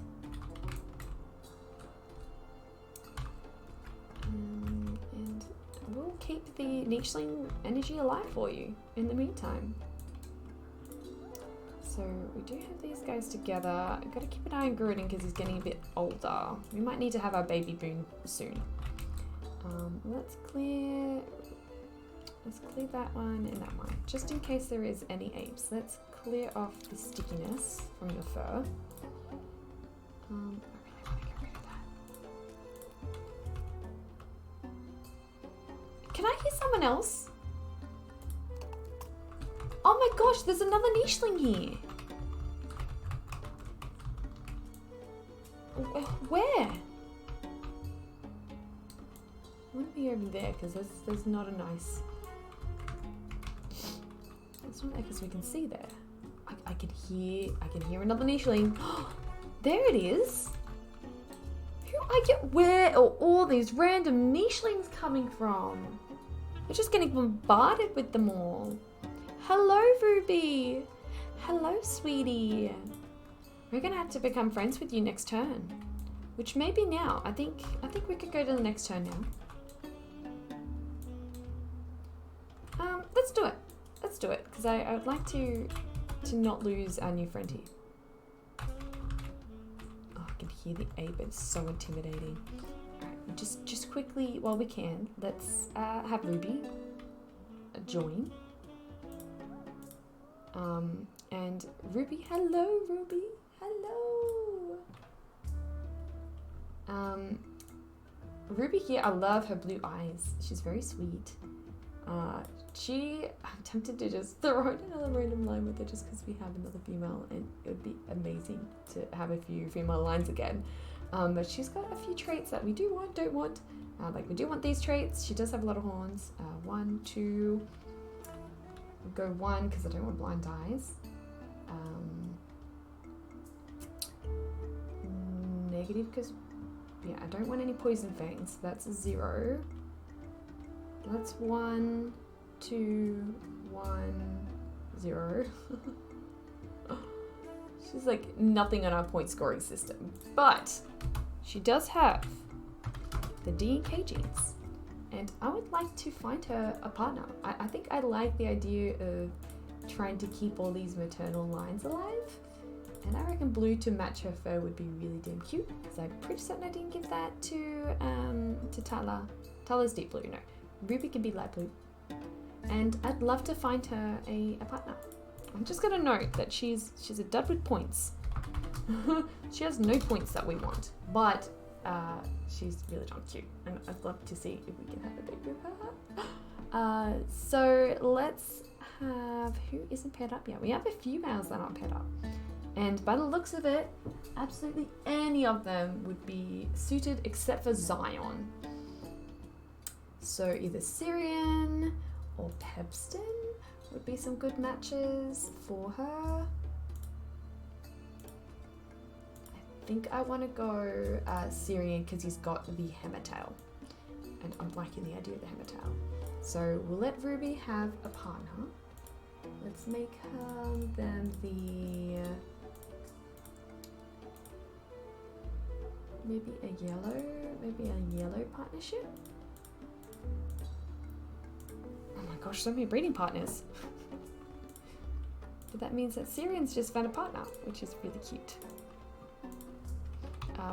nicheling energy alive for you in the meantime. So we do have these guys together. I've got to keep an eye on Gruden because he's getting a bit older. We might need to have our baby boom soon. Let's clear that one and that one, just in case there is any apes. Let's clear off the stickiness from your fur. I really want to get rid of that. Can I hear someone else? Oh my gosh, there's another nicheling here. Where? I want to be over there because there's not a nice... It's not there because we can see there. I can hear another nicheling. There it is. Where are all these random nichelings coming from? We're just getting bombarded with them all. Hello, Ruby. Hello, sweetie. We're gonna have to become friends with you next turn, which may be now. I think we could go to the next turn now. Let's do it. Let's do it because I would like to not lose our new friend here. Oh, I can hear the ape. It's so intimidating. All right, just quickly while we can, let's have Ruby join. And Ruby, hello, Ruby, hello. Ruby here, I love her blue eyes. She's very sweet. I'm tempted to just throw in another random line with her just because we have another female, and it would be amazing to have a few female lines again. But she's got a few traits that we do want, don't want. Like we do want these traits. She does have a lot of horns. 1, 2. Go 1 because I don't want blind eyes. Negative because, yeah, I don't want any poison fangs. That's a 0. That's 1, 2, 1, 0. She's like nothing on our point scoring system, but she does have the D and K genes. And I would like to find her a partner. I think I like the idea of trying to keep all these maternal lines alive. And I reckon blue to match her fur would be really damn cute. Because I'm pretty certain I didn't give that to Tala. Tala's deep blue, no. Ruby can be light blue. And I'd love to find her a partner. I'm just gonna note that she's a dud with points. She has no points that we want. But she's really darn cute, and I'd love to see if we can have a baby with her. So let's have, who isn't paired up yet? We have a few males that aren't paired up, and by the looks of it, absolutely any of them would be suited except for Zion. So either Syrian or Pebston would be some good matches for her. I think I want to go Syrian because he's got the hammer tail, and I'm liking the idea of the hammer tail. So we'll let Ruby have a partner. Let's make them the maybe a yellow partnership. Oh my gosh, so many breeding partners. But that means that Syrian's just found a partner, which is really cute.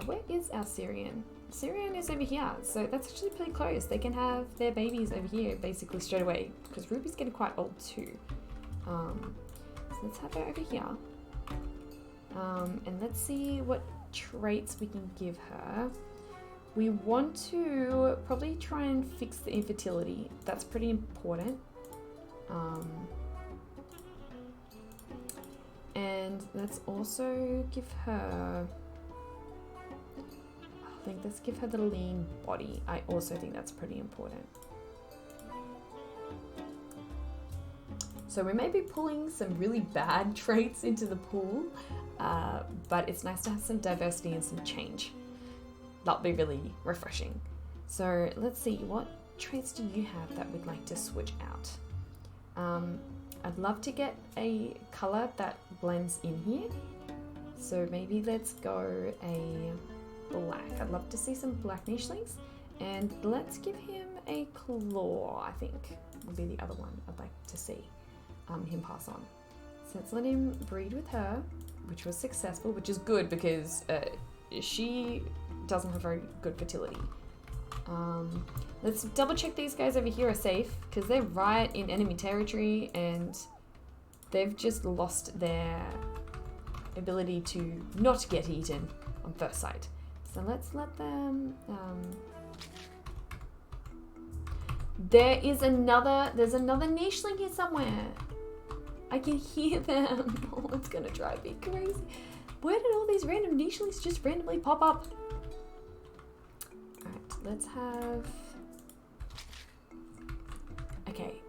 Where is our Syrian? Syrian is over here, so that's actually pretty close. They can have their babies over here basically straight away because Ruby's getting quite old too. So let's have her over here. And let's see what traits we can give her. We want to probably try and fix the infertility. That's pretty important. And let's also give her, let's give her the lean body. I also think that's pretty important. So we may be pulling some really bad traits into the pool, but it's nice to have some diversity and some change. That'll be really refreshing. So let's see, what traits do you have that we'd like to switch out? I'd love to get a color that blends in here. So maybe let's go a black. I'd love to see some black nichelings. And let's give him a claw, I think, will be the other one I'd like to see him pass on. So let's let him breed with her, which was successful, which is good because she doesn't have very good fertility. Let's double check these guys over here are safe because they're right in enemy territory and they've just lost their ability to not get eaten on first sight. So let's let them... there's another nicheling here somewhere. I can hear them. Oh, it's gonna drive me crazy. Where did all these random nichelings just randomly pop up? Alright, let's have... Okay,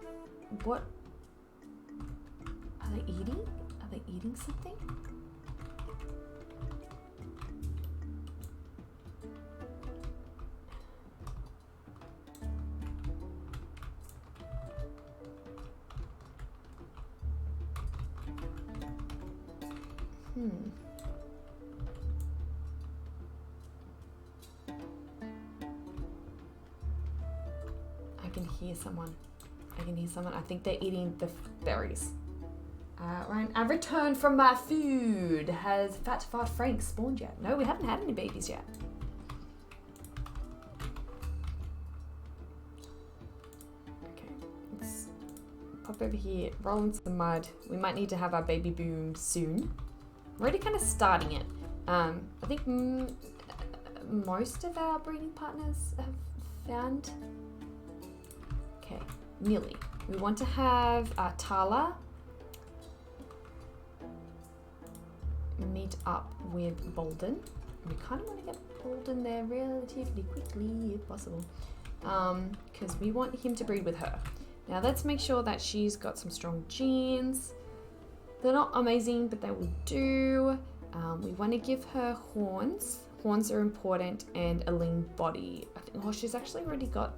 what... Are they eating? Are they eating something? I can hear someone. I think they're eating the berries. Ryan, I've returned from my food. Has Fat Fart Frank spawned yet? No, we haven't had any babies yet. Okay, let's pop over here, roll in some mud. We might need to have our baby boom soon. We're already kind of starting it. I think most of our breeding partners have found... Okay, nearly. We want to have Tala meet up with Bolden. We kind of want to get Bolden there relatively quickly if possible. Because we want him to breed with her. Now let's make sure that she's got some strong genes. They're not amazing, but they will do. We want to give her horns. Horns are important, and a lean body. I think, oh, she's actually already got...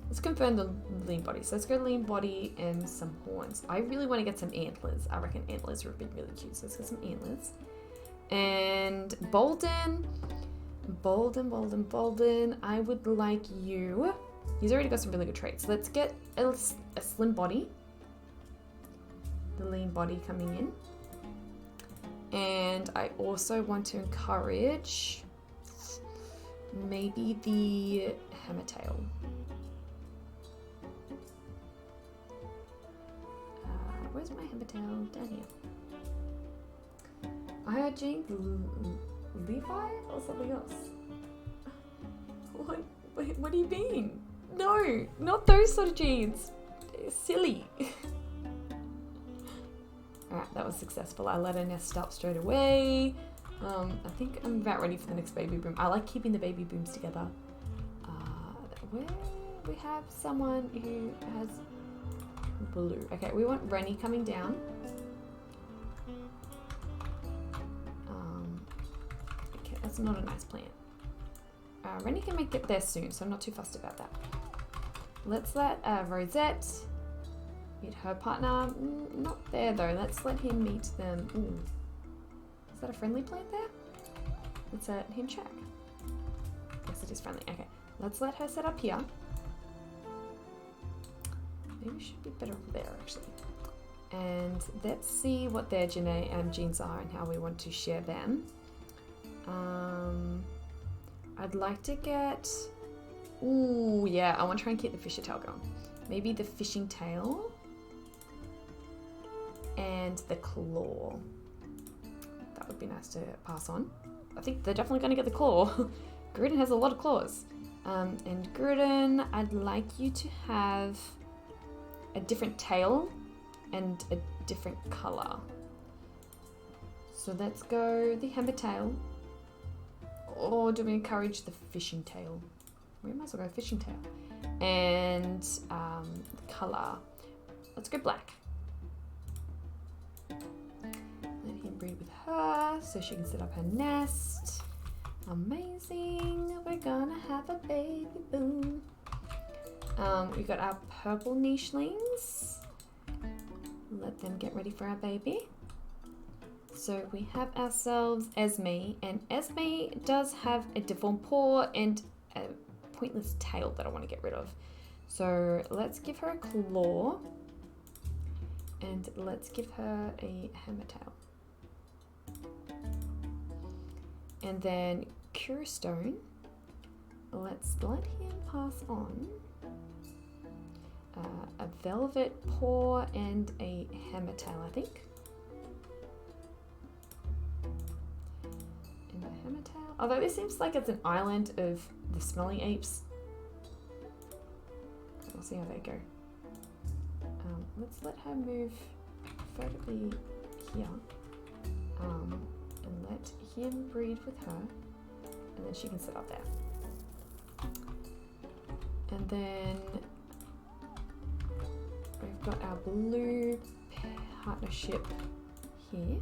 Let's confirm the lean body. So let's go lean body and some horns. I really want to get some antlers. I reckon antlers would be really cute. So let's get some antlers. And Bolden. I would like you. He's already got some really good traits. Let's get a slim body. The lean body coming in. And I also want to encourage maybe the hammertail. Where's my hammertail? Down here. I heard Jane Levi or something else. What do you mean? No, not those sort of genes. Silly. Alright, that was successful. I let her nest up straight away. I think I'm about ready for the next baby boom. I like keeping the baby booms together. Where we have someone who has blue. Okay, we want Rennie coming down. Okay, that's not a nice plant. Rennie can make it there soon, so I'm not too fussed about that. Let's let Rosette meet her partner. Not there though. Let's let him meet them. Ooh. Is that a friendly plant there? Let's let him check. Yes, it is friendly. Okay, let's let her set up here. Maybe it should be better over there actually. And let's see what their genes are and how we want to share them. I'd like to get... Ooh, yeah, I want to try and keep the fisher tail going. Maybe the fishing tail and the claw. That would be nice to pass on. I think they're definitely going to get the claw. Gruden has a lot of claws. And Gruden, I'd like you to have a different tail and a different color. So let's go the hammer tail. Or do we encourage the fishing tail? We might as well go fishing tail. And the color. Let's go black. Let him breed with her so she can set up her nest. Amazing. We're gonna have a baby boom. We've got our purple nichelings. Let them get ready for our baby. So we have ourselves Esme, and Esme does have a deformed paw and a pointless tail that I want to get rid of. So let's give her a claw, and let's give her a hammer tail. And then Cure Stone, let's let him pass on a velvet paw and a hammer tail, I think. And a hammer tail. Although this seems like it's an island of the smelly apes. We'll see how they go. Let's let her move vertically here. And let him breed with her. And then she can sit up there. And then we've got our blue partnership here.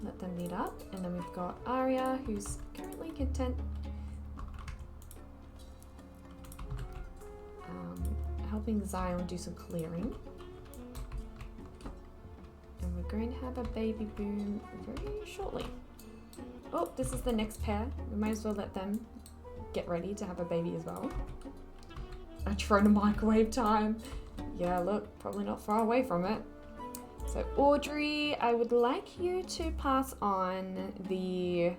Let them meet up. And then we've got Arya, who's currently content helping Zion do some clearing. And we're going to have a baby boom very shortly. Oh, this is the next pair. We might as well let them get ready to have a baby as well. A Trona microwave time. Yeah, look, probably not far away from it. So Audrey, I would like you to pass on the...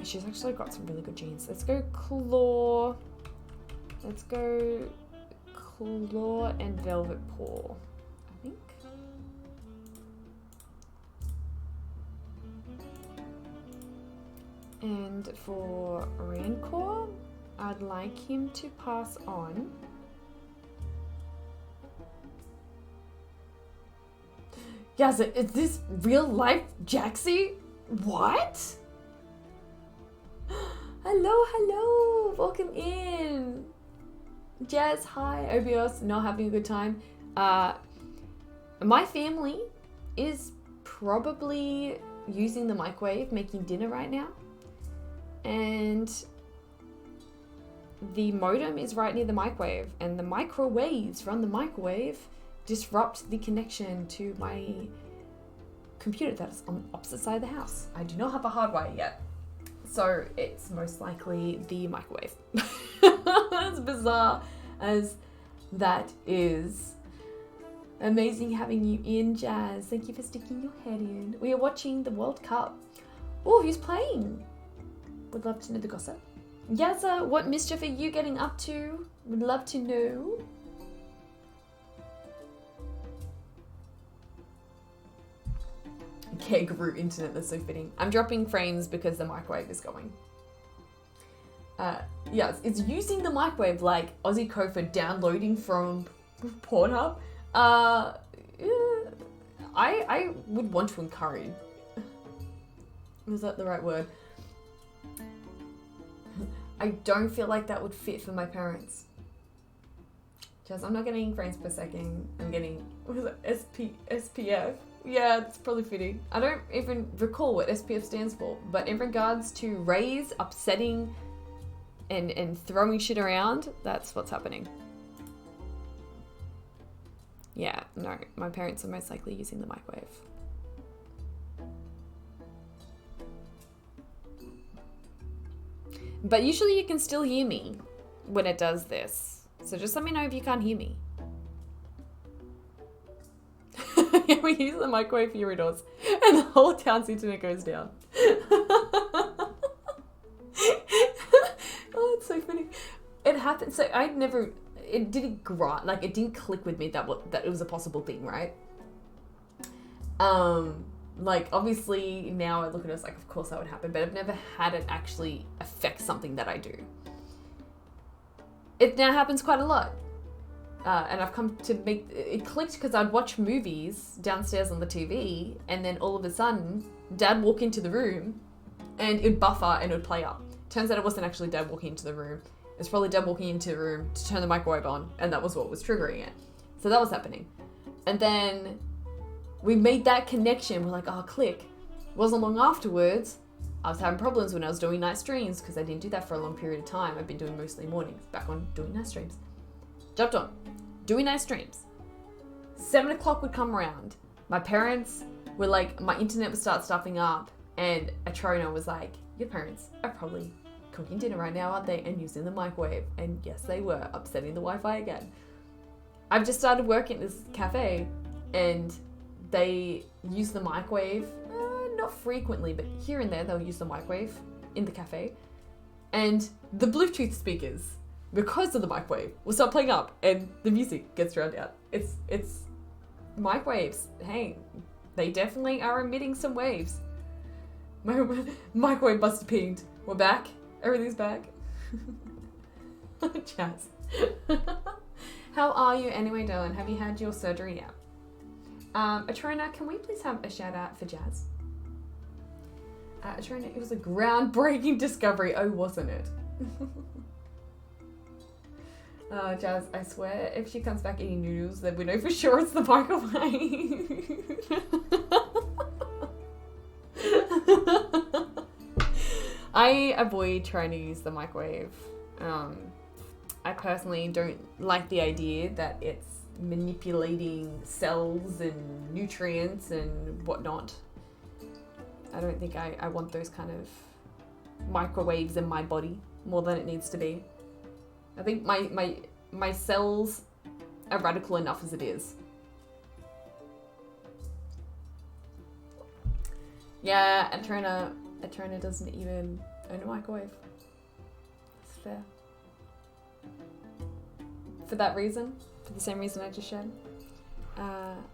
She's actually got some really good genes. Let's go Claw. Let's go Claw and Velvet Paw, I think. And for Rancor, I'd like him to pass on Yes, is this real life Jaxie? What? Hello, hello, welcome in. Jazz, hi, OBS, not having a good time. My family is probably using the microwave, making dinner right now. And the modem is right near the microwave, and the microwaves from the microwave disrupt the connection to my computer that is on the opposite side of the house. I do not have a hardwire yet, so it's most likely the microwave. As bizarre as that is. Amazing having you in, Jazz. Thank you for sticking your head in. We are watching the World Cup. Oh, who's playing? Would love to know the gossip. Yazza, what mischief are you getting up to? Would love to know. Kangaroo internet, that's so fitting. I'm dropping frames because the microwave is going. Yes, it's using the microwave like Aussie code for downloading from Pornhub. I would want to encourage. Was that the right word? I don't feel like that would fit for my parents. Just, I'm not getting frames per second. I'm getting, what was it, SPF? Yeah, it's probably fitting. I don't even recall what SPF stands for, but in regards to rays upsetting and throwing shit around, that's what's happening. Yeah, no, my parents are most likely using the microwave. But usually you can still hear me when it does this. So just let me know if you can't hear me. Yeah, we use the microwave for urinals and the whole town's internet goes down. Oh, it's so funny. It happened. So I never, it didn't like it didn't click with me that it was a possible thing, right? Like, obviously, now I look at it as like, of course that would happen, but I've never had it actually affect something that I do. It now happens quite a lot. And I've come to make, it clicked because I'd watch movies downstairs on the TV, and then all of a sudden, Dad would walk into the room, and it'd buffer and it would play up. Turns out it wasn't actually Dad walking into the room. It was probably Dad walking into the room to turn the microwave on, and that was what was triggering it. So that was happening. And then we made that connection. We're like, oh, click. Wasn't long afterwards, I was having problems when I was doing night streams because I didn't do that for a long period of time. I've been doing mostly mornings. Back on doing night streams. Jumped on. Doing night streams. 7 o'clock would come around. My parents were like, my internet would start stuffing up, and Atrona was like, your parents are probably cooking dinner right now, aren't they? And using the microwave. And yes, they were, upsetting the Wi-Fi again. I've just started working at this cafe, and they use the microwave, not frequently, but here and there they'll use the microwave in the cafe. And the Bluetooth speakers, because of the microwave, will start playing up, and the music gets drowned out. It's microwaves. Hey, they definitely are emitting some waves. My microwave must have pinged. We're back. Everything's back. Jazz. How are you anyway, darling? Have you had your surgery yet? Atrona, can we please have a shout out for Jazz? Atrona, it was a groundbreaking discovery. Oh, wasn't it? Jazz, I swear, if she comes back eating noodles, then we know for sure it's the microwave. I avoid trying to use the microwave. I personally don't like the idea that it's manipulating cells and nutrients and whatnot. I don't think I want those kind of microwaves in my body more than it needs to be. I think my cells are radical enough as it is. Yeah, Atrona doesn't even own a microwave. It's fair. For that reason, for the same reason I just shared.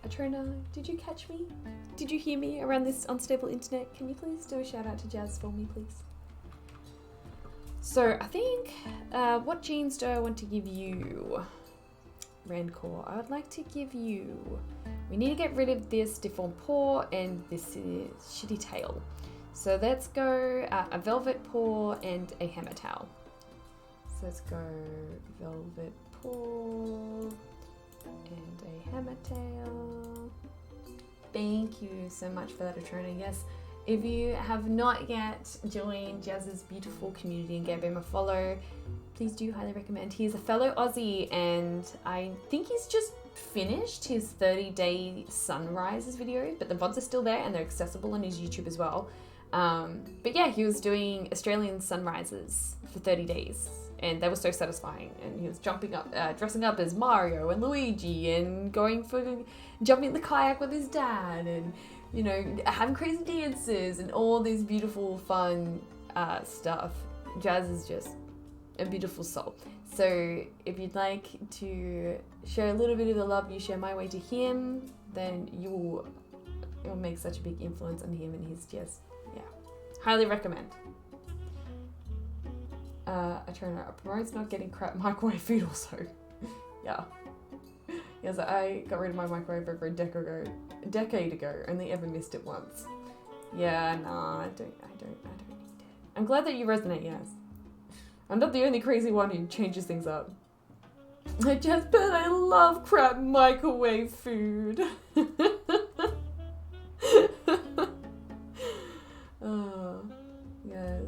Atrona, did you catch me? Did you hear me around this unstable internet? Can you please do a shout out to Jazz for me, please? So I think, what genes do I want to give you? Rancor, I would like to give you, we need to get rid of this deformed paw and this is shitty tail. So let's go a velvet paw and a hammer tail. So let's go velvet paw and a hammer tail. Thank you so much for that, Atrona. Yes, if you have not yet joined Jazz's beautiful community and gave him a follow, please do highly recommend. He is a fellow Aussie, and I think he's just finished his 30-day sunrises video, but the VODs are still there and they're accessible on his YouTube as well. But yeah, he was doing Australian sunrises for 30 days. And they were so satisfying. And he was jumping up, dressing up as Mario and Luigi and jumping in the kayak with his dad and, you know, having crazy dances and all this beautiful, fun stuff. Jazz is just a beautiful soul. So if you'd like to share a little bit of the love you share my way to him, then it will make such a big influence on him, and he's just, yeah, highly recommend. Atrona promotes not getting crap microwave food also. Yeah. Yes, I got rid of my microwave over a decade ago, only ever missed it once. Yeah, nah, I don't need it. I'm glad that you resonate, yes. I'm not the only crazy one who changes things up. But I love crap microwave food. Oh, yes.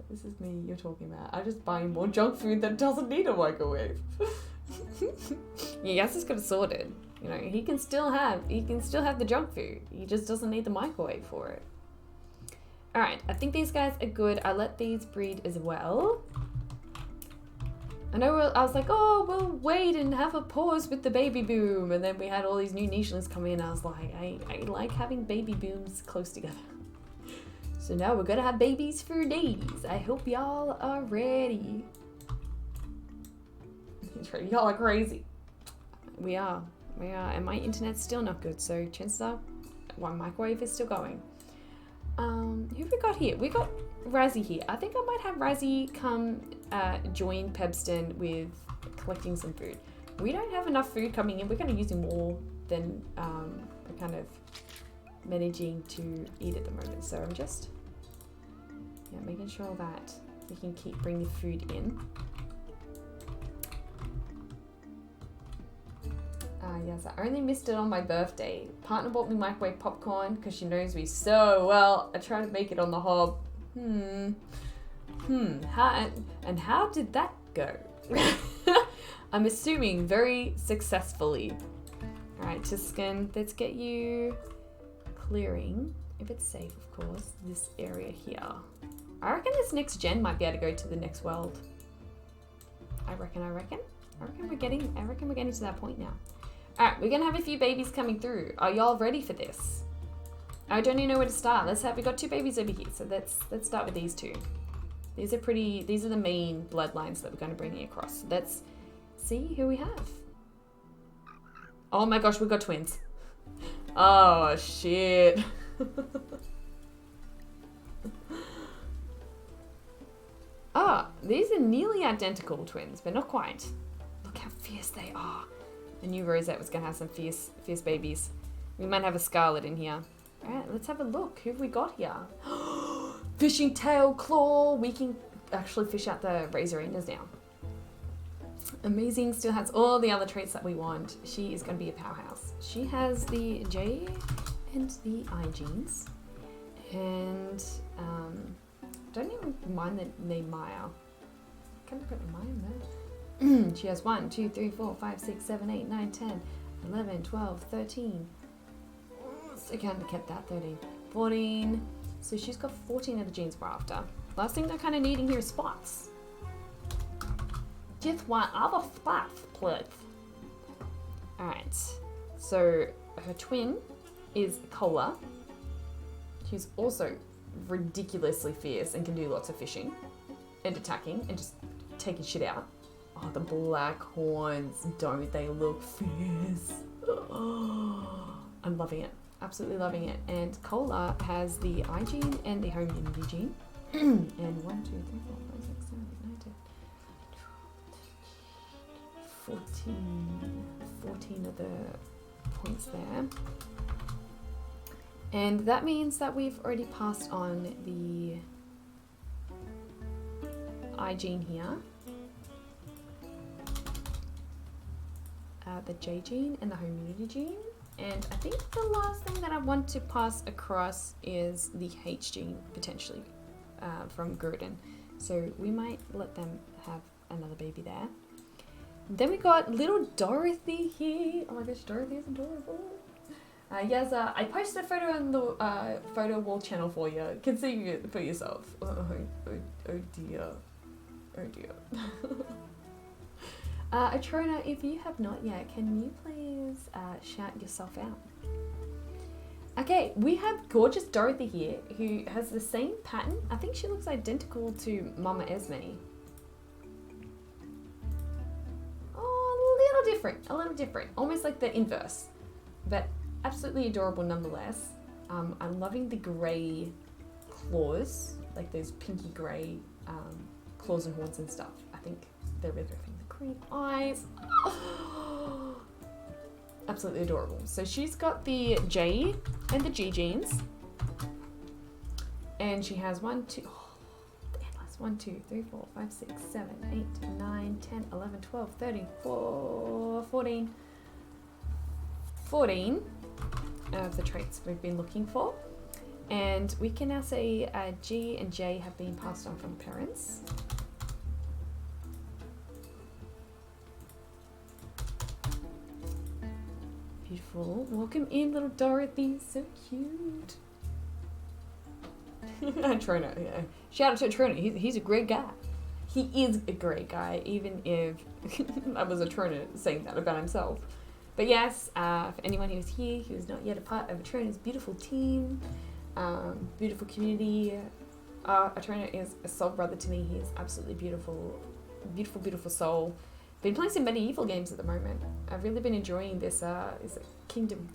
This is me you're talking about. I'm just buying more junk food that doesn't need a microwave. Yeah, Yas has got it sorted. You know, he can still have the junk food. He just doesn't need the microwave for it. Alright, I think these guys are good. I let these breed as well. I know I was like, oh, we'll wait and have a pause with the baby boom. And then we had all these new nichelings come in. I was like, I like having baby booms close together. So now we're gonna have babies for days. I hope y'all are ready. Y'all are crazy. We are. And my internet's still not good. So chances are, my microwave is still going. Who have we got here? We got Razzie here. I think I might have Razzie come join Pebston with collecting some food. We don't have enough food coming in. We're going to use more than we're kind of managing to eat at the moment. So I'm just making sure that we can keep bringing food in. Yes, I only missed it on my birthday. Partner bought me microwave popcorn because she knows me so well. I tried to make it on the hob. How did that go? I'm assuming very successfully. Alright, Tuscan, let's get you clearing, if it's safe of course, this area here. I reckon this next gen might be able to go to the next world. I reckon we're getting to that point now. Alright, we're gonna have a few babies coming through. Are y'all ready for this? I don't even know where to start. We got 2 babies over here, so let's start with these 2. These are the main bloodlines that we're gonna bring across. So let's see who we have. Oh my gosh, we got twins. Oh shit. Ah, these are nearly identical twins, but not quite. Look how fierce they are. I knew Rosette was gonna have some fierce babies. We might have a Scarlet in here. Alright, let's have a look. Who have we got here? Fishing tail claw. We can actually fish out the Razorinas now. Amazing, still has all the other traits that we want. She is going to be a powerhouse. She has the J and the I genes. And don't even mind the name Maya. Can I put Maya in there? She has 1, 2, 3, 4, 5, 6, 7, 8, 9, 10, 11, 12, 13. So kind of kept that 13. 14. So she's got 14 of the genes we're after. Last thing they're kind of needing here is spots. Just one other spot, please. Alright, so her twin is Cola. She's also ridiculously fierce and can do lots of fishing and attacking and just taking shit out. Oh, the black horns, don't they look fierce? Oh, I'm loving it, absolutely loving it. And Cola has the I gene and the home immunity gene. And 1, 2, 3, 4, 5, 6, 7, 8, 9, 10. 14 of the points there. And that means that we've already passed on the I gene here, the J gene and the home immunity gene. And I think the last thing that I want to pass across is the H gene, potentially, from Gurdon. So we might let them have another baby there. Then we got little Dorothy here. Oh my gosh, Dorothy is adorable. Yes, I posted a photo on the photo wall channel for you. You can see it for yourself. Oh dear. Oh dear. Atrona, if you have not yet, can you please shout yourself out? Okay, we have gorgeous Dorothy here, who has the same pattern. I think she looks identical to Mama Esme. A little different, almost like the inverse, but absolutely adorable nonetheless. I'm loving the grey claws, like those pinky grey claws and horns and stuff. I think they're really good. The green eyes, absolutely adorable. So she's got the J and the G genes, and she has 1, 2, 1, 2, 3, 4, 5, 6, 7, 8, 9, 10, 11, 12, 13, 14 of the traits we've been looking for. And we can now say G and J have been passed on from parents. Beautiful. Welcome in, little Dorothy. So cute. Trona, yeah. Shout out to Trona. He's a great guy. He is a great guy, even if I was a Trona saying that about himself. But yes, for anyone who's here who is not yet a part of Atrona's beautiful team, beautiful community, Atrona is a soul brother to me. He is absolutely beautiful, beautiful, beautiful soul. Been playing some medieval games at the moment. I've really been enjoying this. Is it Kingdom?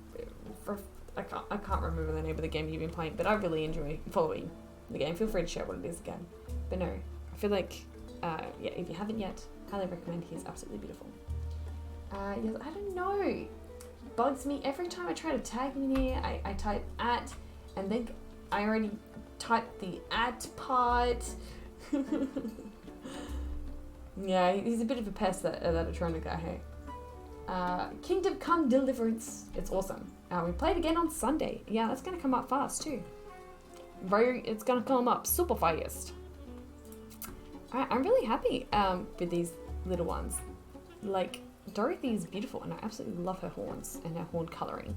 I can't remember the name of the game you've been playing, but I really enjoy following the game. Feel free to share what it is again. But no, I feel like, yeah, if you haven't yet, highly recommend. He is absolutely beautiful. Yes, I don't know. It bugs me every time I try to tag him in here. I type at, and then I already typed the at part. Yeah, he's a bit of a pest, that Atrona guy, hey. Kingdom Come Deliverance. It's awesome. We played again on Sunday. Yeah, that's going to come up fast too. It's going to come up super fast. Alright, I'm really happy with these little ones. Like, Dorothy's beautiful, and I absolutely love her horns and her horn coloring.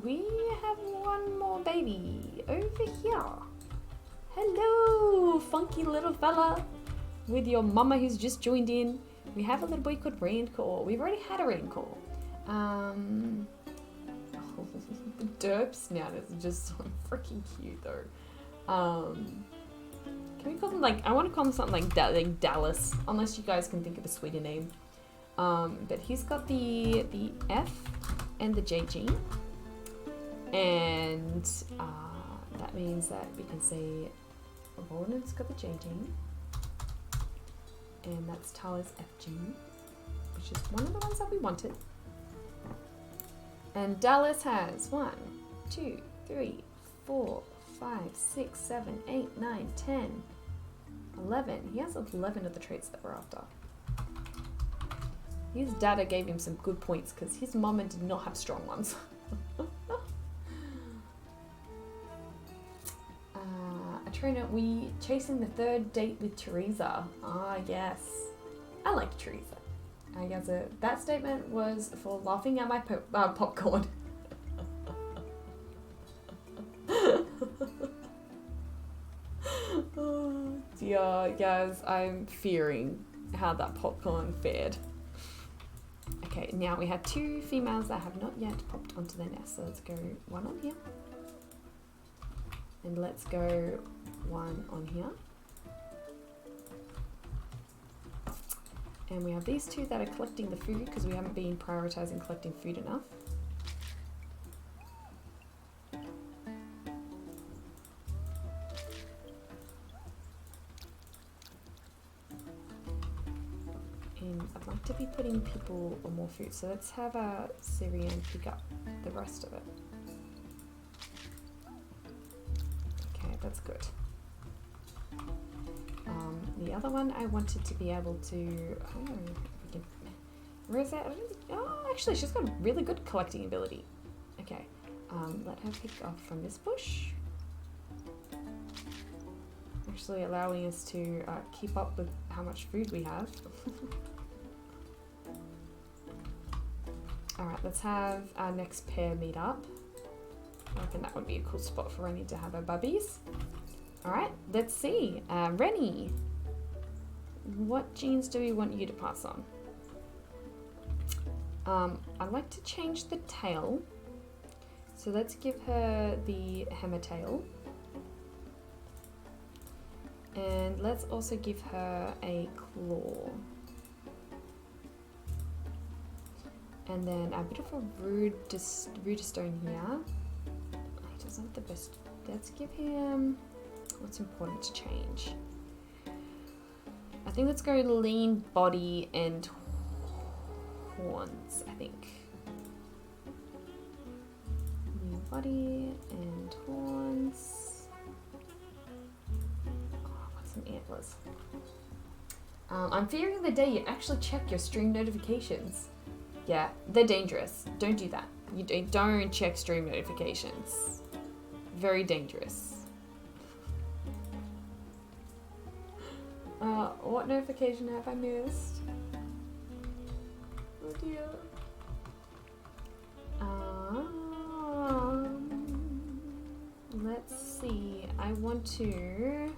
We have one more baby over here. Hello, funky little fella with your mama who's just joined in. We have a little boy called Raincore. We've already had a Raincore. The derp snout is just so freaking cute though. Can we call them like, I want to call them something like Dallas, unless you guys can think of a sweeter name. But he's got the F and the J gene, and that means that we can say Ronan's got the J gene, and that's Tala's F gene, which is one of the ones that we wanted. And Dallas has 1, 2, 3, 4, 5, 6, 7, 8, 9, 10, 11. He has 11 of the traits that we're after. His data gave him some good points because his mama did not have strong ones. A trainer, we chasing the third date with Teresa. Ah, yes. I like Teresa. I guess that statement was for laughing at my popcorn. Oh dear, guys, I'm fearing how that popcorn fared. Okay, now we have 2 females that have not yet popped onto their nest. So let's go 1 on here. And let's go 1 on here. And we have these 2 that are collecting the food because we haven't been prioritizing collecting food enough. And I'd like to be putting people on more food. So let's have Syrian pick up the rest of it. Okay, that's good. The other one I wanted to be able to, I don't know if we can, where is that? Oh, actually she's got a really good collecting ability. Okay, let her pick off from this bush. Actually allowing us to keep up with how much food we have. Alright, let's have our next pair meet up. I reckon that would be a cool spot for Rennie to have her bubbies. Alright, let's see. Rennie, what genes do we want you to pass on? I'd like to change the tail. So let's give her the hammer tail. And let's also give her a claw. And then a bit of a Rudistone here. He doesn't have the best. Let's give him what's important to change. I think let's go lean body and horns, I think. Lean body and horns. Oh, I want some antlers. I'm fearing the day you actually check your stream notifications. Yeah, they're dangerous. Don't do that. You don't check stream notifications. Very dangerous. What notification have I missed? Oh dear. Let's see. I want to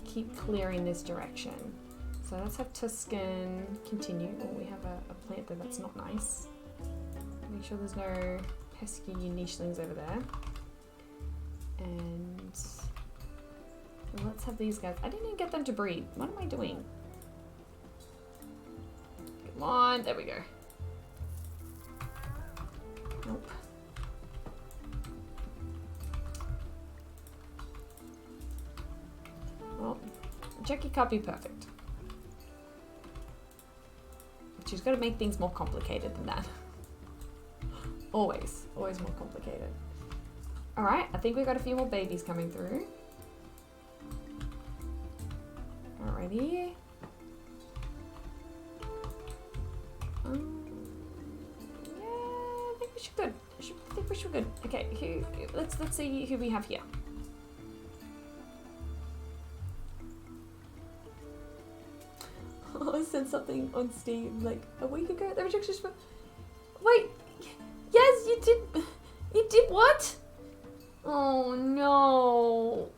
keep clearing this direction. So let's have Tuscan continue. Oh, we have a plant there that's not nice. Make sure there's no pesky nichelings over there. And let's have these guys. I didn't even get them to breed. What am I doing? Come on. There we go. Nope. Well, Jackie can't be perfect. She's got to make things more complicated than that. Always more complicated. All right, I think we've got a few more babies coming through. Alrighty. Yeah, I think we should good. I think we should good. Okay, let's see who we have here. Oh, sent something on Steam like a week ago. The rejection from... Wait, yes, you did. You did what? Oh no.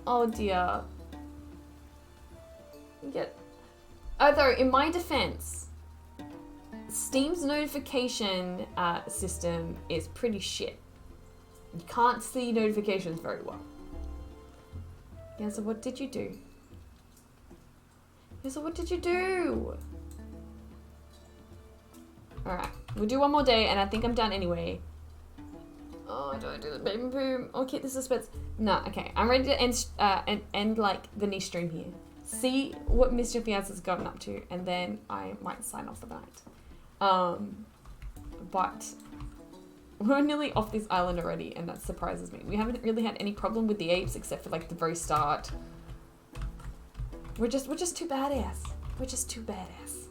Oh dear. Although, in my defense, Steam's notification system is pretty shit. You can't see notifications very well. Yeah, so what did you do? Yeah, so what did you do? Alright, we'll do one more day and I think I'm done anyway. Oh, do I do the baby boom? I'll keep the suspense. No, okay. I'm ready to end like the niche stream here. See what Mr. Fiance has gotten up to, and then I might sign off for the night. But we're nearly off this island already, and that surprises me. We haven't really had any problem with the apes except for like the very start. We're just too badass. We're just too badass.